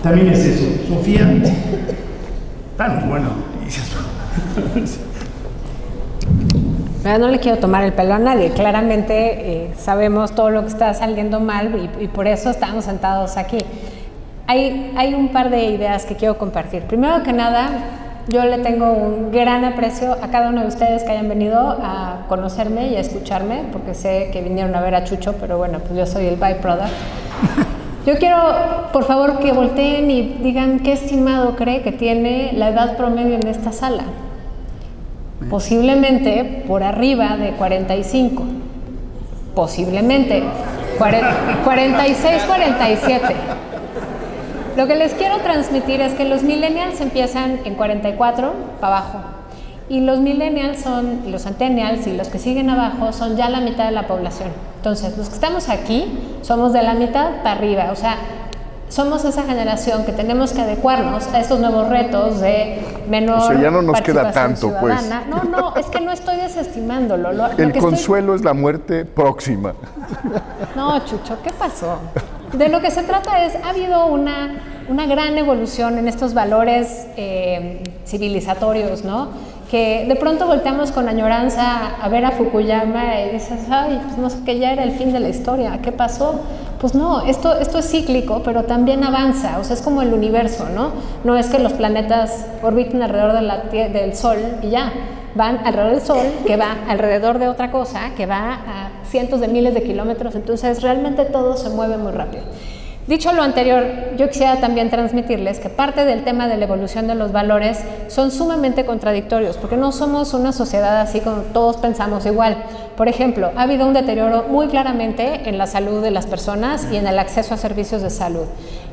también es eso. Sofía, tan buena noticia. No le quiero tomar el pelo a nadie, claramente sabemos todo lo que está saliendo mal y por eso estamos sentados aquí. Hay un par de ideas que quiero compartir. Primero que nada, yo le tengo un gran aprecio a cada uno de ustedes que hayan venido a conocerme y a escucharme, porque sé que vinieron a ver a Chucho, pero bueno, pues yo soy el byproduct. Yo quiero, por favor, que volteen y digan qué estimado cree que tiene la edad promedio en esta sala. Posiblemente por arriba de 45, posiblemente 46, 47. Lo que les quiero transmitir es que los millennials empiezan en 44 para abajo y los millennials los centennials y los que siguen abajo son ya la mitad de la población. Entonces, los que estamos aquí somos de la mitad para arriba, o sea, somos esa generación que tenemos que adecuarnos a estos nuevos retos de menor o sea, ya no nos queda tanto, ciudadana. pues. No, es que no estoy desestimándolo. El consuelo es la muerte próxima. No, Chucho, ¿qué pasó? De lo que se trata es, ha habido una gran evolución en estos valores civilizatorios, ¿no? Que de pronto volteamos con añoranza a ver a Fukuyama y dices, ay, pues no sé, que ya era el fin de la historia, ¿qué pasó? Pues no, esto es cíclico, pero también avanza, o sea, es como el universo, ¿no? No es que los planetas orbiten alrededor del Sol y ya, van alrededor del Sol, que va alrededor de otra cosa, que va a cientos de miles de kilómetros, entonces realmente todo se mueve muy rápido. Dicho lo anterior, yo quisiera también transmitirles que parte del tema de la evolución de los valores son sumamente contradictorios, porque no somos una sociedad así como todos pensamos igual. Por ejemplo, ha habido un deterioro muy claramente en la salud de las personas y en el acceso a servicios de salud.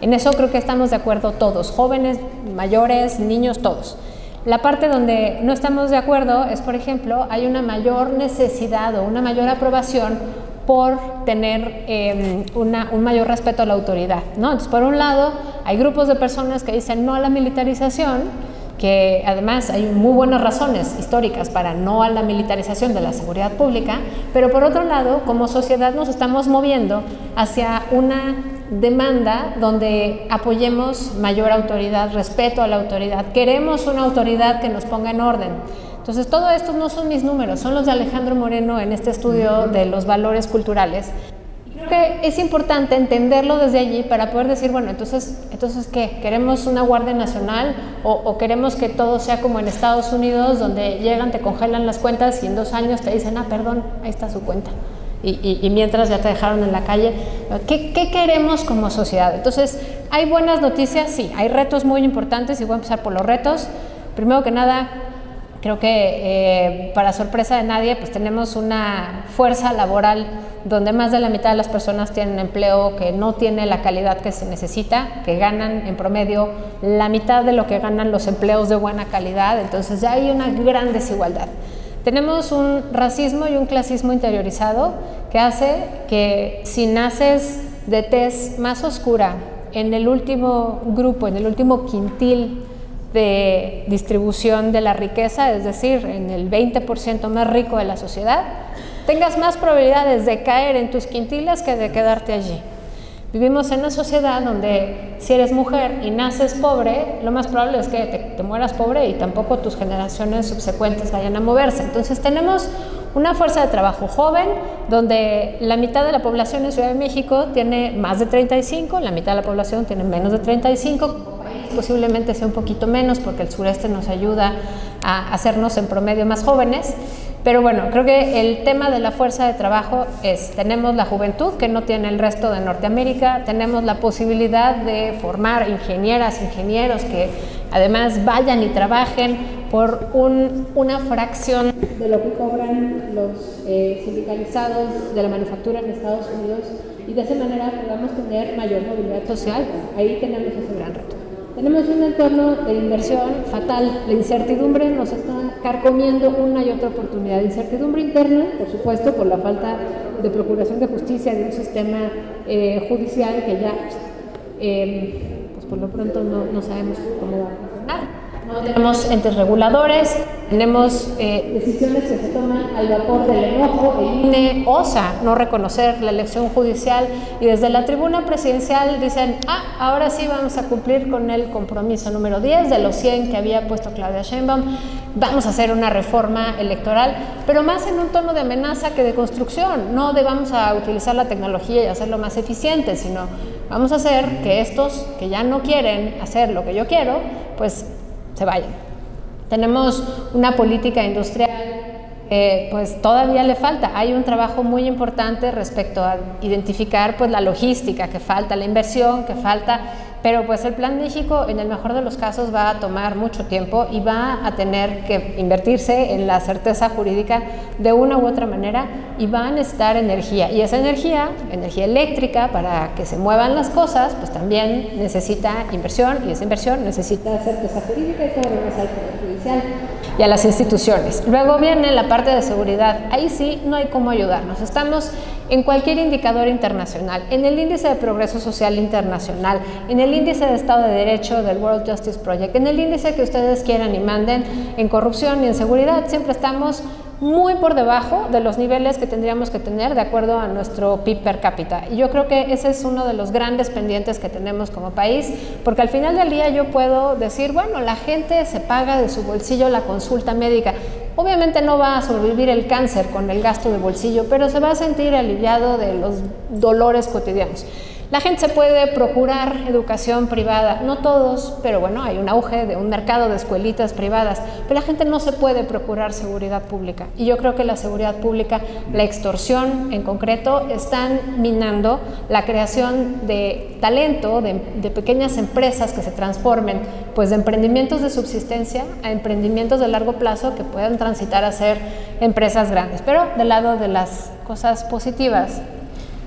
En eso creo que estamos de acuerdo todos, jóvenes, mayores, niños, todos. La parte donde no estamos de acuerdo es, por ejemplo, hay una mayor necesidad o una mayor aprobación por tener un mayor respeto a la autoridad, ¿no? Entonces, por un lado, hay grupos de personas que dicen no a la militarización, que además hay muy buenas razones históricas para no a la militarización de la seguridad pública, pero por otro lado, como sociedad nos estamos moviendo hacia una demanda donde apoyemos mayor autoridad, respeto a la autoridad, queremos una autoridad que nos ponga en orden. Entonces, todo esto no son mis números, son los de Alejandro Moreno en este estudio de los valores culturales. Creo que es importante entenderlo desde allí para poder decir, bueno, entonces ¿qué? ¿Queremos una Guardia Nacional o queremos que todo sea como en Estados Unidos, donde llegan, te congelan las cuentas y en 2 años te dicen, perdón, ahí está su cuenta? Y mientras ya te dejaron en la calle. ¿Qué queremos como sociedad? Entonces, ¿hay buenas noticias? Sí, hay retos muy importantes y voy a empezar por los retos. Primero que nada, creo que para sorpresa de nadie, pues tenemos una fuerza laboral donde más de la mitad de las personas tienen empleo que no tiene la calidad que se necesita, que ganan en promedio la mitad de lo que ganan los empleos de buena calidad, entonces ya hay una gran desigualdad. Tenemos un racismo y un clasismo interiorizado que hace que si naces de tez más oscura en el último grupo, en el último quintil de distribución de la riqueza, es decir, en el 20% más rico de la sociedad, tengas más probabilidades de caer en tus quintiles que de quedarte allí. Vivimos en una sociedad donde si eres mujer y naces pobre, lo más probable es que te mueras pobre y tampoco tus generaciones subsecuentes vayan a moverse. Entonces tenemos una fuerza de trabajo joven, donde la mitad de la población en Ciudad de México tiene más de 35, la mitad de la población tiene menos de 35, posiblemente sea un poquito menos porque el sureste nos ayuda a hacernos en promedio más jóvenes. Pero bueno, creo que el tema de la fuerza de trabajo es, tenemos la juventud que no tiene el resto de Norteamérica, tenemos la posibilidad de formar ingenieras, ingenieros que además vayan y trabajen por una fracción de lo que cobran los sindicalizados de la manufactura en Estados Unidos y de esa manera podamos tener mayor movilidad social. Ahí tenemos ese gran reto. Tenemos un entorno de inversión fatal, la incertidumbre nos está carcomiendo una y otra oportunidad, incertidumbre interna, por supuesto, por la falta de procuración de justicia de un sistema judicial que ya, pues por lo pronto no sabemos cómo va a funcionar. No tenemos entes reguladores, tenemos decisiones que se toman al vapor del enojo, el INE osa no reconocer la elección judicial y desde la tribuna presidencial dicen, ahora sí vamos a cumplir con el compromiso número 10 de los 100 que había puesto Claudia Sheinbaum, vamos a hacer una reforma electoral, pero más en un tono de amenaza que de construcción, no de vamos a utilizar la tecnología y hacerlo más eficiente, sino vamos a hacer que estos que ya no quieren hacer lo que yo quiero, pues se vayan. Tenemos una política industrial pues todavía le falta. Hay un trabajo muy importante respecto a identificar pues la logística que falta, la inversión que falta, pero pues el Plan México en el mejor de los casos va a tomar mucho tiempo y va a tener que invertirse en la certeza jurídica de una u otra manera y va a necesitar energía y esa energía eléctrica para que se muevan las cosas pues también necesita inversión y esa inversión necesita certeza jurídica y todo regresa al Poder Judicial y a las instituciones. Luego viene la parte de seguridad, ahí sí no hay cómo ayudarnos, estamos en cualquier indicador internacional, en el índice de progreso social internacional, en el índice de Estado de Derecho del World Justice Project, en el índice que ustedes quieran y manden, en corrupción y en seguridad, siempre estamos muy por debajo de los niveles que tendríamos que tener de acuerdo a nuestro PIB per cápita. Y yo creo que ese es uno de los grandes pendientes que tenemos como país, porque al final del día yo puedo decir, bueno, la gente se paga de su bolsillo la consulta médica. Obviamente no va a sobrevivir el cáncer con el gasto de bolsillo, pero se va a sentir aliviado de los dolores cotidianos. La gente se puede procurar educación privada, no todos, pero bueno, hay un auge de un mercado de escuelitas privadas, pero la gente no se puede procurar seguridad pública. Y yo creo que la seguridad pública, la extorsión en concreto, están minando la creación de talento, de pequeñas empresas que se transformen pues de emprendimientos de subsistencia a emprendimientos de largo plazo que puedan transitar a ser empresas grandes. Pero del lado de las cosas positivas,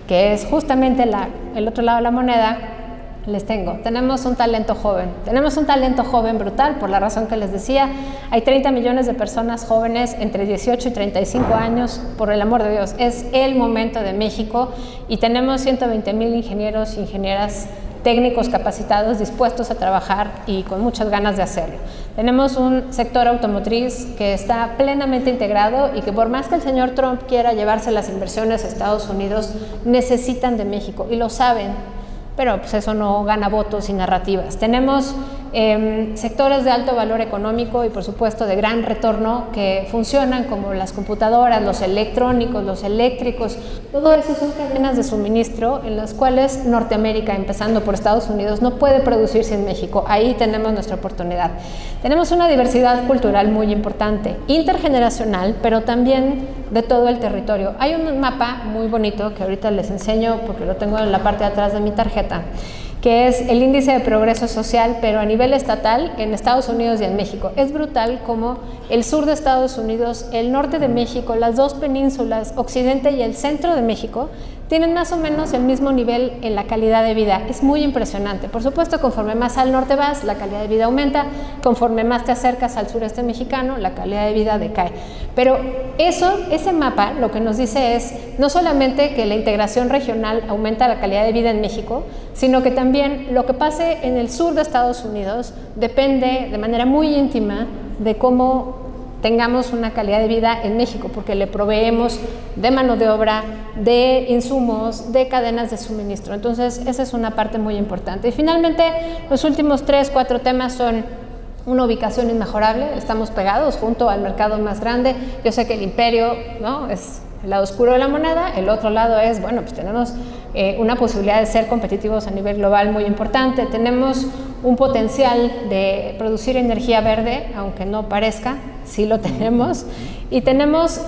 que es justamente el otro lado de la moneda, tenemos un talento joven brutal, por la razón que les decía, hay 30 millones de personas jóvenes entre 18 y 35 años, por el amor de Dios, es el momento de México, y tenemos 120,000 ingenieros e ingenieras técnicos capacitados, dispuestos a trabajar y con muchas ganas de hacerlo. Tenemos un sector automotriz que está plenamente integrado y que por más que el señor Trump quiera llevarse las inversiones a Estados Unidos, necesitan de México y lo saben, pero pues eso no gana votos y narrativas. Tenemos sectores de alto valor económico y por supuesto de gran retorno que funcionan como las computadoras, los electrónicos, los eléctricos, todo eso son cadenas de suministro en las cuales Norteamérica, empezando por Estados Unidos, no puede producirse en México. Ahí tenemos nuestra oportunidad. Tenemos una diversidad cultural muy importante, intergeneracional, pero también de todo el territorio. Hay un mapa muy bonito que ahorita les enseño porque lo tengo en la parte de atrás de mi tarjeta, que es el índice de progreso social, pero a nivel estatal en Estados Unidos y en México. Es brutal como el sur de Estados Unidos, el norte de México, las dos penínsulas, occidente y el centro de México, tienen más o menos el mismo nivel en la calidad de vida. Es muy impresionante. Por supuesto, conforme más al norte vas, la calidad de vida aumenta, conforme más te acercas al sureste mexicano, la calidad de vida decae. Pero ese mapa lo que nos dice es no solamente que la integración regional aumenta la calidad de vida en México, sino que también lo que pase en el sur de Estados Unidos depende de manera muy íntima de cómo tengamos una calidad de vida en México, porque le proveemos de mano de obra, de insumos, de cadenas de suministro. Entonces, esa es una parte muy importante. Y finalmente, los últimos 3, 4 temas son una ubicación inmejorable. Estamos pegados junto al mercado más grande. Yo sé que el imperio, ¿no?, es el lado oscuro de la moneda. El otro lado es, bueno, pues tenemos una posibilidad de ser competitivos a nivel global muy importante. Tenemos un potencial de producir energía verde, aunque no parezca, sí lo tenemos. Y tenemos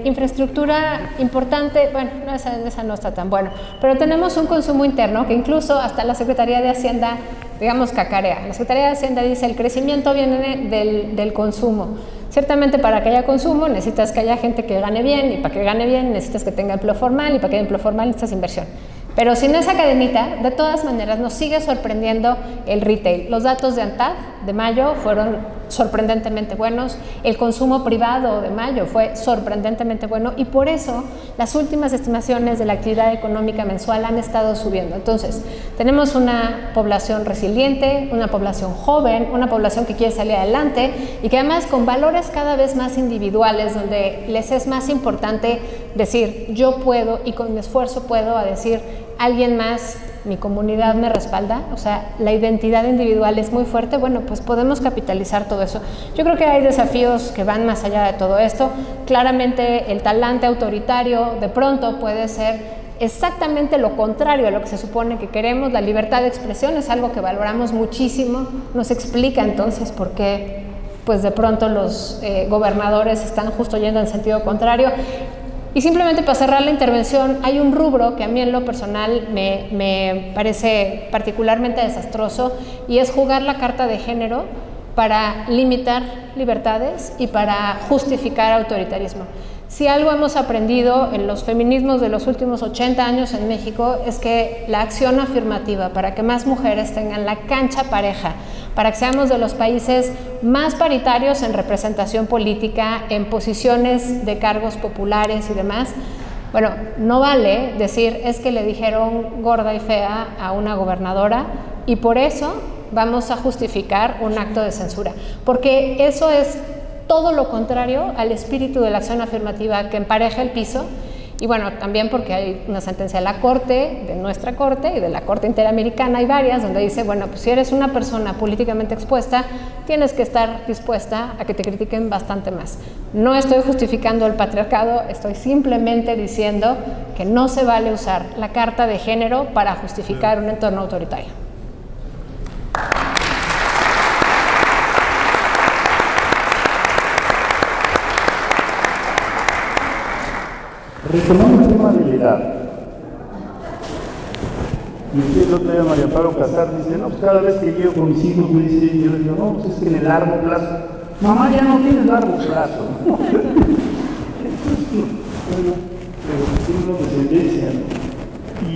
infraestructura importante, bueno, esa no está tan bueno, pero tenemos un consumo interno que incluso hasta la Secretaría de Hacienda, digamos, cacarea. La Secretaría de Hacienda dice el crecimiento viene del consumo. Ciertamente para que haya consumo necesitas que haya gente que gane bien, y para que gane bien necesitas que tenga empleo formal, y para que haya empleo formal necesitas inversión. Pero sin esa cadenita, de todas maneras, nos sigue sorprendiendo el retail. Los datos de ANTAD de mayo fueron sorprendentemente buenos, el consumo privado de mayo fue sorprendentemente bueno, y por eso las últimas estimaciones de la actividad económica mensual han estado subiendo. Entonces, tenemos una población resiliente, una población joven, una población que quiere salir adelante y que además con valores cada vez más individuales, donde les es más importante decir yo puedo y con mi esfuerzo puedo, a decir alguien más, mi comunidad me respalda, o sea, la identidad individual es muy fuerte. Bueno, pues podemos capitalizar todo eso. Yo creo que hay desafíos que van más allá de todo esto. Claramente el talante autoritario de pronto puede ser exactamente lo contrario a lo que se supone que queremos. La libertad de expresión es algo que valoramos muchísimo. Nos explica entonces por qué pues de pronto los gobernadores están justo yendo en sentido contrario. Y simplemente para cerrar la intervención, hay un rubro que a mí en lo personal me parece particularmente desastroso, y es jugar la carta de género para limitar libertades y para justificar autoritarismo. Si algo hemos aprendido en los feminismos de los últimos 80 años en México es que la acción afirmativa para que más mujeres tengan la cancha pareja, para que seamos de los países más paritarios en representación política, en posiciones de cargos populares y demás, bueno, no vale decir es que le dijeron gorda y fea a una gobernadora y por eso vamos a justificar un acto de censura, porque eso es todo lo contrario al espíritu de la acción afirmativa que empareja el piso. Y bueno, también porque hay una sentencia de la Corte, de nuestra Corte y de la Corte Interamericana, hay varias, donde dice, bueno, pues si eres una persona políticamente expuesta, tienes que estar dispuesta a que te critiquen bastante más. No estoy justificando el patriarcado, estoy simplemente diciendo que no se vale usar la carta de género para justificar un entorno autoritario. Retomando el tema de la edad, y usted el otro día, María Amparo Casar, dice, no, pues cada vez que llego con mis hijos me dice, yo les digo, no, pues es que en el largo plazo, mamá ya no tienes largo plazo. Pero tiene una descendencia, ¿no? Y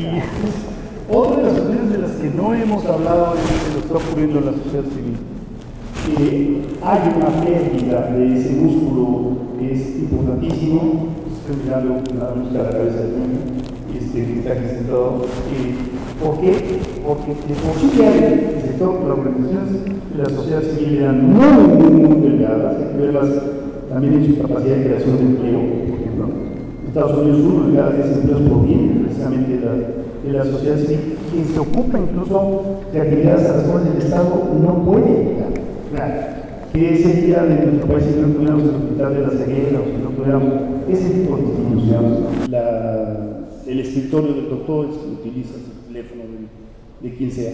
otra de las cuestiones de las que no hemos hablado es que lo está ocurriendo en la sociedad civil. Hay una pérdida de ese músculo que es importantísimo. Estoy mirando la música de la cabeza de Toño, que está aquí sentado. ¿Por qué? Porque de por sí que hay el sector, las organizaciones de la sociedad civil eran muy delgadas, hay que verlas también en su capacidad de creación de empleo, por ejemplo. En Estados Unidos, 1 de cada 10 empleos proviene precisamente de la sociedad civil. Quien se ocupa incluso de actividades a las cuales el Estado no puede llegar. Claro, que ese día de nuestro país, si no tuviéramos el hospital de la ceguera, o si no tuviéramos ese tipo de instituciones, el escritorio del doctor es que utiliza el teléfono de quien sea.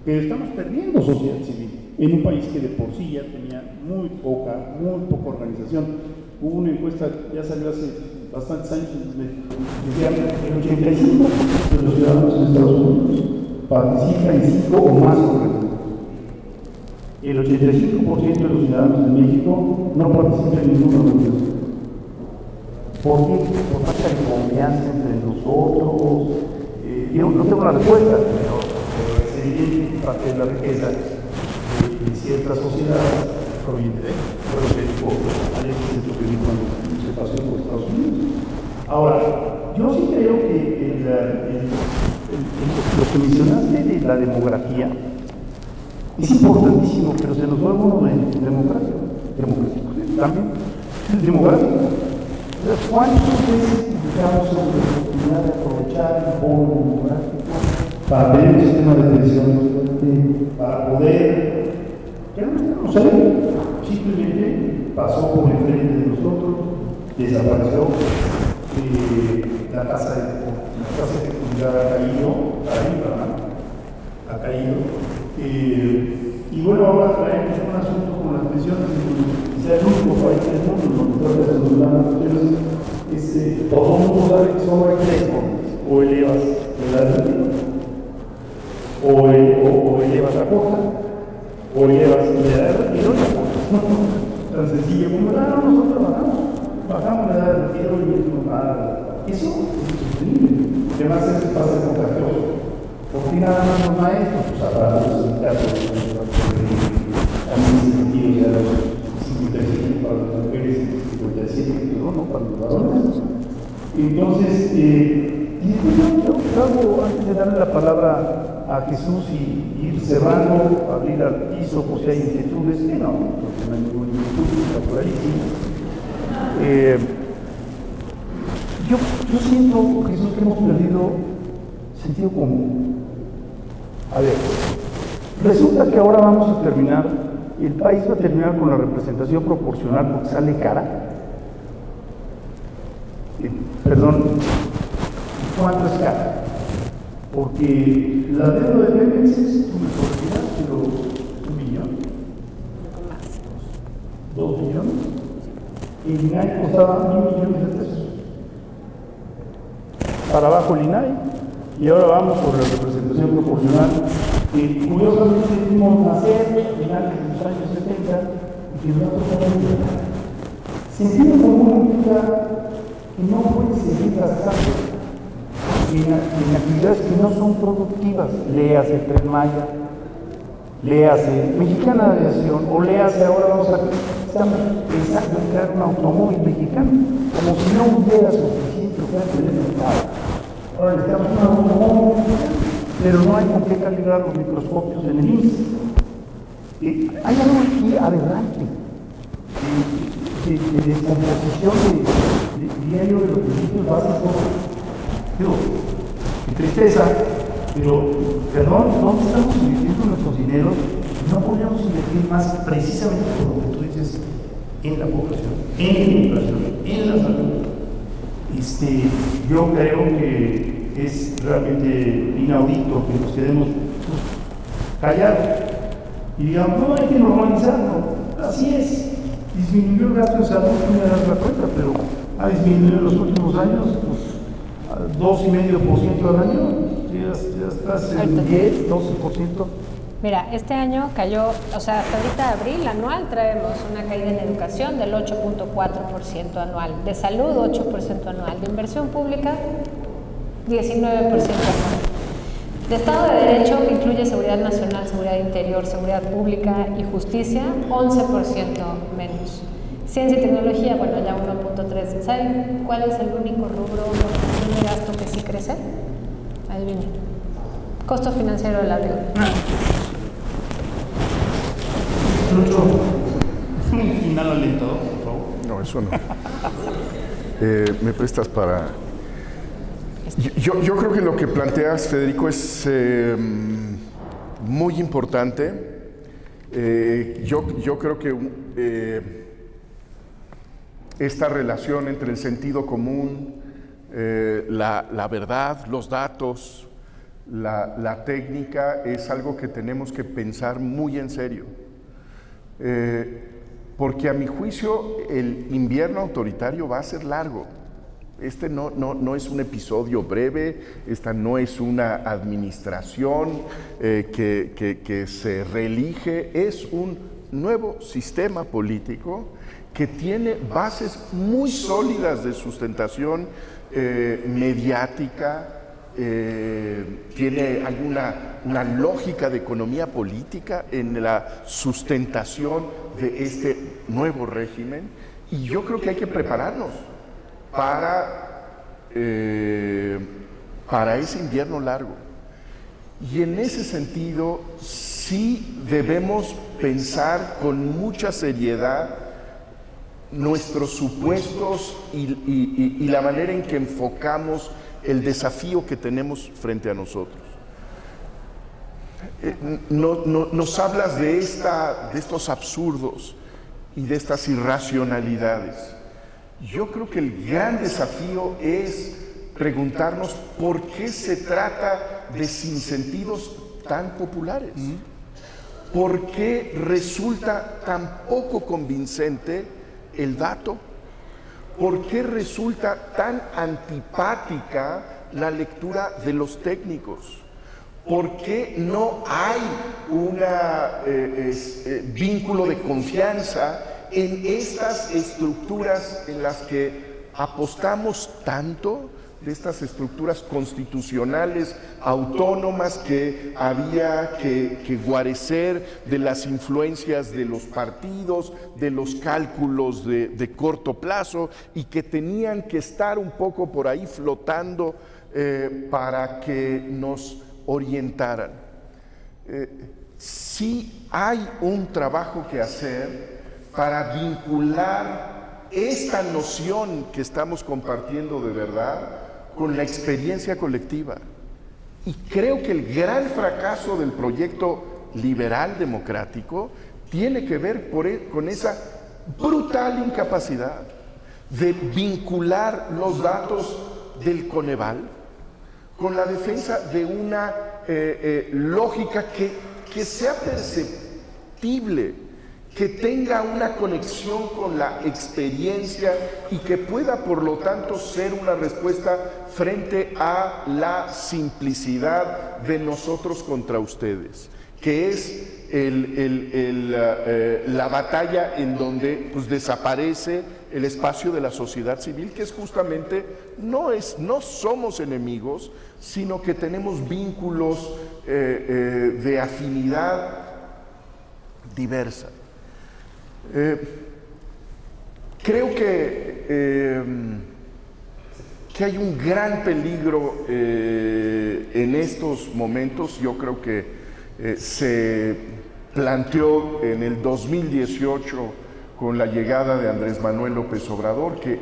Pero estamos perdiendo sociedad civil en un país que de por sí ya tenía muy poca organización. Hubo una encuesta, ya salió hace bastantes años, decía que el 85% de los ciudadanos en Estados Unidos participa en 5 o más organizaciones. El 85% de los ciudadanos de México no participan en ninguna organización. ¿Por qué? Por falta de confianza entre nosotros. Yo no tengo la respuesta, pero es evidente que parte de la riqueza de ciertas sociedades proviene de lo que dijo Alexis de Tocqueville cuando se pasó por Estados Unidos. Ahora, yo sí creo que lo que mencionaste de la demografía es importantísimo, pero se nos va uno de democrático también, es demográfico. ¿Cuántas veces buscamos sobre la oportunidad de aprovechar el bono demográfico para tener un sistema de pensión, para poder, ya no estamos ahí, simplemente pasó por enfrente de nosotros, desapareció, la tasa de fecundidad ha caído, y bueno, ahora traemos un asunto con las pensiones, quizá el único país del mundo donde se nos dan las pensiones, todo el mundo sabe que son reflejos, o elevas la edad de retiro, o elevas la cuota, o elevas la edad de retiro y la cuota. Tan sencillo como, nosotros bajamos la edad de retiro y no nada. Eso es insostenible, porque además se pasa contagioso. ¿Por qué nada más los maestros? Pues habrá los sindicatos, también incentivos ya los 55 para las mujeres y 57, no para los varones. Entonces, y yo hago, antes de darle la palabra a Jesús y ir cerrando, abrir al piso por si hay inquietudes, que no hay ninguna inquietud, está por ahí, sí. Yo siento, Jesús, que hemos perdido sentido común. A ver, resulta que ahora vamos a terminar, el país va a terminar con la representación proporcional porque sale cara. Perdón, ¿cuánto es cara? Porque la deuda de Pemex es, tú me corregirás, pero $1 millón. 2 millones. Y el INAI costaba $1.000 millones de pesos. Para abajo el INAI. Y ahora vamos por la representación proporcional, que curiosamente vimos nacer a finales de los años 70 y que no totalmente. Sentido común implica que no puedes seguir gastando en actividades que no son productivas. Léase el Tren Maya, léase Mexicana de Aviación, o léase ahora estamos pensando en crear un automóvil mexicano, como si no hubiera suficiente oferta en el mercado. Ahora necesitamos un automóvil, pero no hay con qué calibrar los microscopios en el INSS. Hay algo aquí aberrante. de descomposición diario de los principios básicos. Digo, qué tristeza, pero, perdón, ¿dónde estamos invirtiendo nuestros dineros? No podemos invertir más precisamente por lo que tú dices, en la población, en la educación, en la salud. Yo creo que es realmente inaudito que nos quedemos callados y digamos, no, hay que normalizarlo. Así es, disminuyó el gasto de salud, no me das la cuenta, pero ha disminuido en los últimos años, pues, 2,5% al año, ya estás en 10, 12%. Mira, este año cayó, o sea, hasta ahorita abril anual traemos una caída en educación del 8.4% anual, de salud 8% anual, de inversión pública 19% anual. De Estado de Derecho, que incluye seguridad nacional, seguridad interior, seguridad pública y justicia, 11% menos. Ciencia y tecnología, bueno, ya 1.3%. ¿Saben cuál es el único rubro de gasto que sí crece? Adivinen. Costo financiero de la deuda. Un final alentador, por favor. No, eso no. ¿Me prestas para...? Yo creo que lo que planteas, Federico, es muy importante. Yo creo que esta relación entre el sentido común, la verdad, los datos, la técnica, es algo que tenemos que pensar muy en serio. Porque a mi juicio el invierno autoritario va a ser largo. Este no es un episodio breve, esta no es una administración que se reelige, es un nuevo sistema político que tiene bases muy sólidas de sustentación mediática, hay una lógica de economía política en la sustentación de este nuevo régimen, y yo creo que hay que prepararnos para ese invierno largo. Y en ese sentido sí debemos pensar con mucha seriedad nuestros supuestos y la manera en que enfocamos el desafío que tenemos frente a nosotros. Nos hablas de estos absurdos y de estas irracionalidades. Yo creo que el gran desafío es preguntarnos por qué se trata de sinsentidos tan populares. ¿Por qué resulta tan poco convincente el dato? ¿Por qué resulta tan antipática la lectura de los técnicos? ¿Por qué no hay un vínculo de confianza en estas estructuras en las que apostamos tanto, de estas estructuras constitucionales autónomas que había que guarecer de las influencias de los partidos, de los cálculos de corto plazo, y que tenían que estar un poco por ahí flotando para que nos orientaran? Sí hay un trabajo que hacer para vincular esta noción que estamos compartiendo de verdad con la experiencia colectiva. Y creo que el gran fracaso del proyecto liberal democrático tiene que ver con esa brutal incapacidad de vincular los datos del Coneval con la defensa de una lógica que sea perceptible, que tenga una conexión con la experiencia y que pueda, por lo tanto, ser una respuesta frente a la simplicidad de nosotros contra ustedes, que es la batalla en donde pues, desaparece el espacio de la sociedad civil, que es justamente, no somos enemigos, sino que tenemos vínculos de afinidad diversa. Creo que hay un gran peligro en estos momentos. Yo creo que se planteó en el 2018 con la llegada de Andrés Manuel López Obrador, que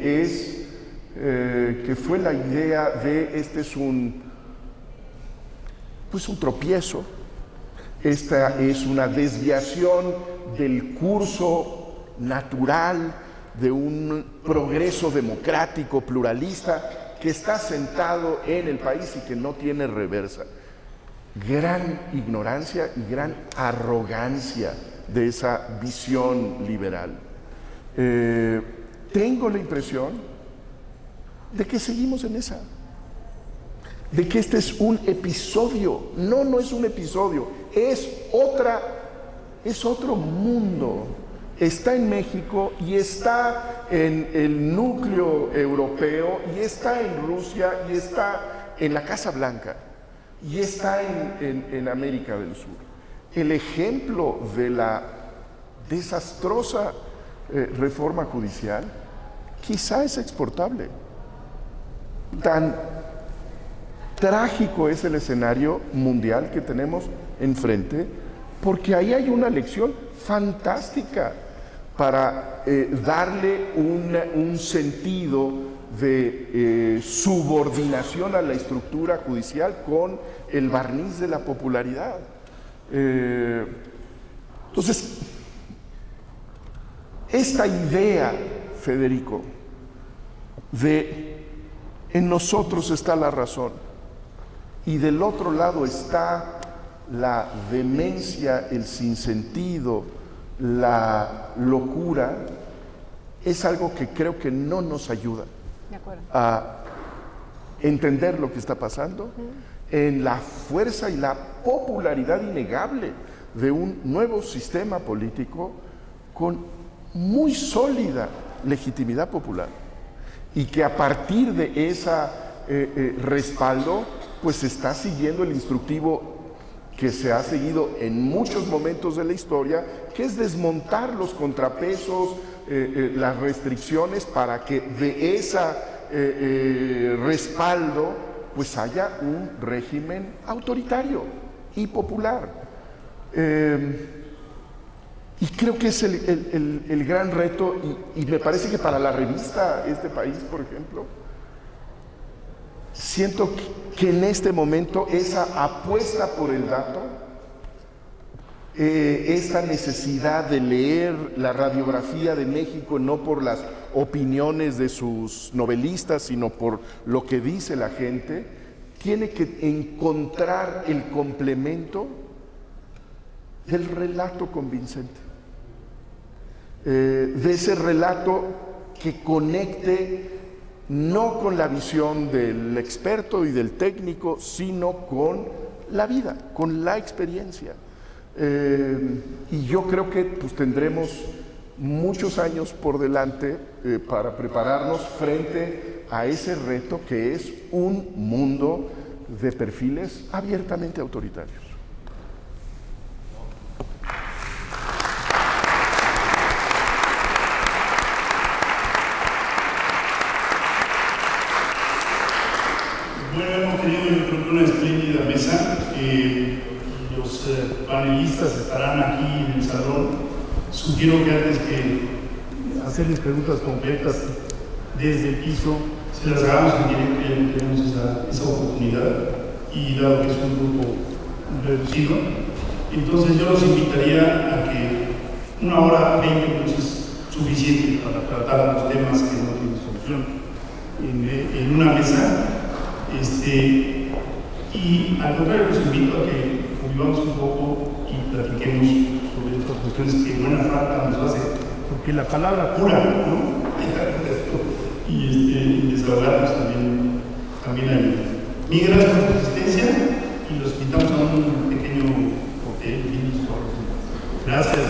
fue la idea de este es un tropiezo, esta es una desviación del curso natural de un progreso democrático, pluralista, que está sentado en el país y que no tiene reversa. Gran ignorancia y gran arrogancia de esa visión liberal. Tengo la impresión de que seguimos en esa, de que este es un episodio. No es un episodio, es otro mundo. Está en México y está en el núcleo europeo y está en Rusia y está en la Casa Blanca y está en América del Sur. El ejemplo de la desastrosa reforma judicial quizá es exportable. Tan trágico es el escenario mundial que tenemos enfrente, porque ahí hay una lección fantástica para darle un sentido de subordinación a la estructura judicial con el barniz de la popularidad. Entonces, esta idea, Federico, de en nosotros está la razón y del otro lado está la demencia, el sinsentido, la locura, es algo que creo que no nos ayuda a entender lo que está pasando en la fuerza y la popularidad innegable de un nuevo sistema político con muy sólida legitimidad popular y que a partir de esa respaldo pues está siguiendo el instructivo que se ha seguido en muchos momentos de la historia, que es desmontar los contrapesos, las restricciones para que de ese respaldo pues haya un régimen autoritario y popular. Y creo que es el gran reto, y me parece que para la revista Este País, por ejemplo, siento que en este momento esa apuesta por el dato, esta necesidad de leer la radiografía de México no por las opiniones de sus novelistas, sino por lo que dice la gente, tiene que encontrar el complemento del relato convincente, de ese relato que conecte no con la visión del experto y del técnico, sino con la vida, con la experiencia. Y yo creo que pues, tendremos muchos años por delante para prepararnos frente a ese reto que es un mundo de perfiles abiertamente autoritarios. Bueno, hemos tenido yo creo que una espléndida mesa. Los panelistas estarán aquí en el salón. Sugiero que antes que hacerles preguntas concretas desde el piso, se las hagamos en directo, ya no tenemos esa oportunidad, y dado que es un grupo reducido, entonces yo los invitaría a que 1 hora 20 minutos es suficiente para tratar los temas que no tienen solución en una mesa. Y al contrario, los invito a que convivamos un poco y platiquemos sobre estas cuestiones que buena falta nos hace, porque la palabra cura, ¿no? Y desahogarnos también ayuda. Mil gracias por su asistencia y los invitamos a un pequeño hotel. Gracias.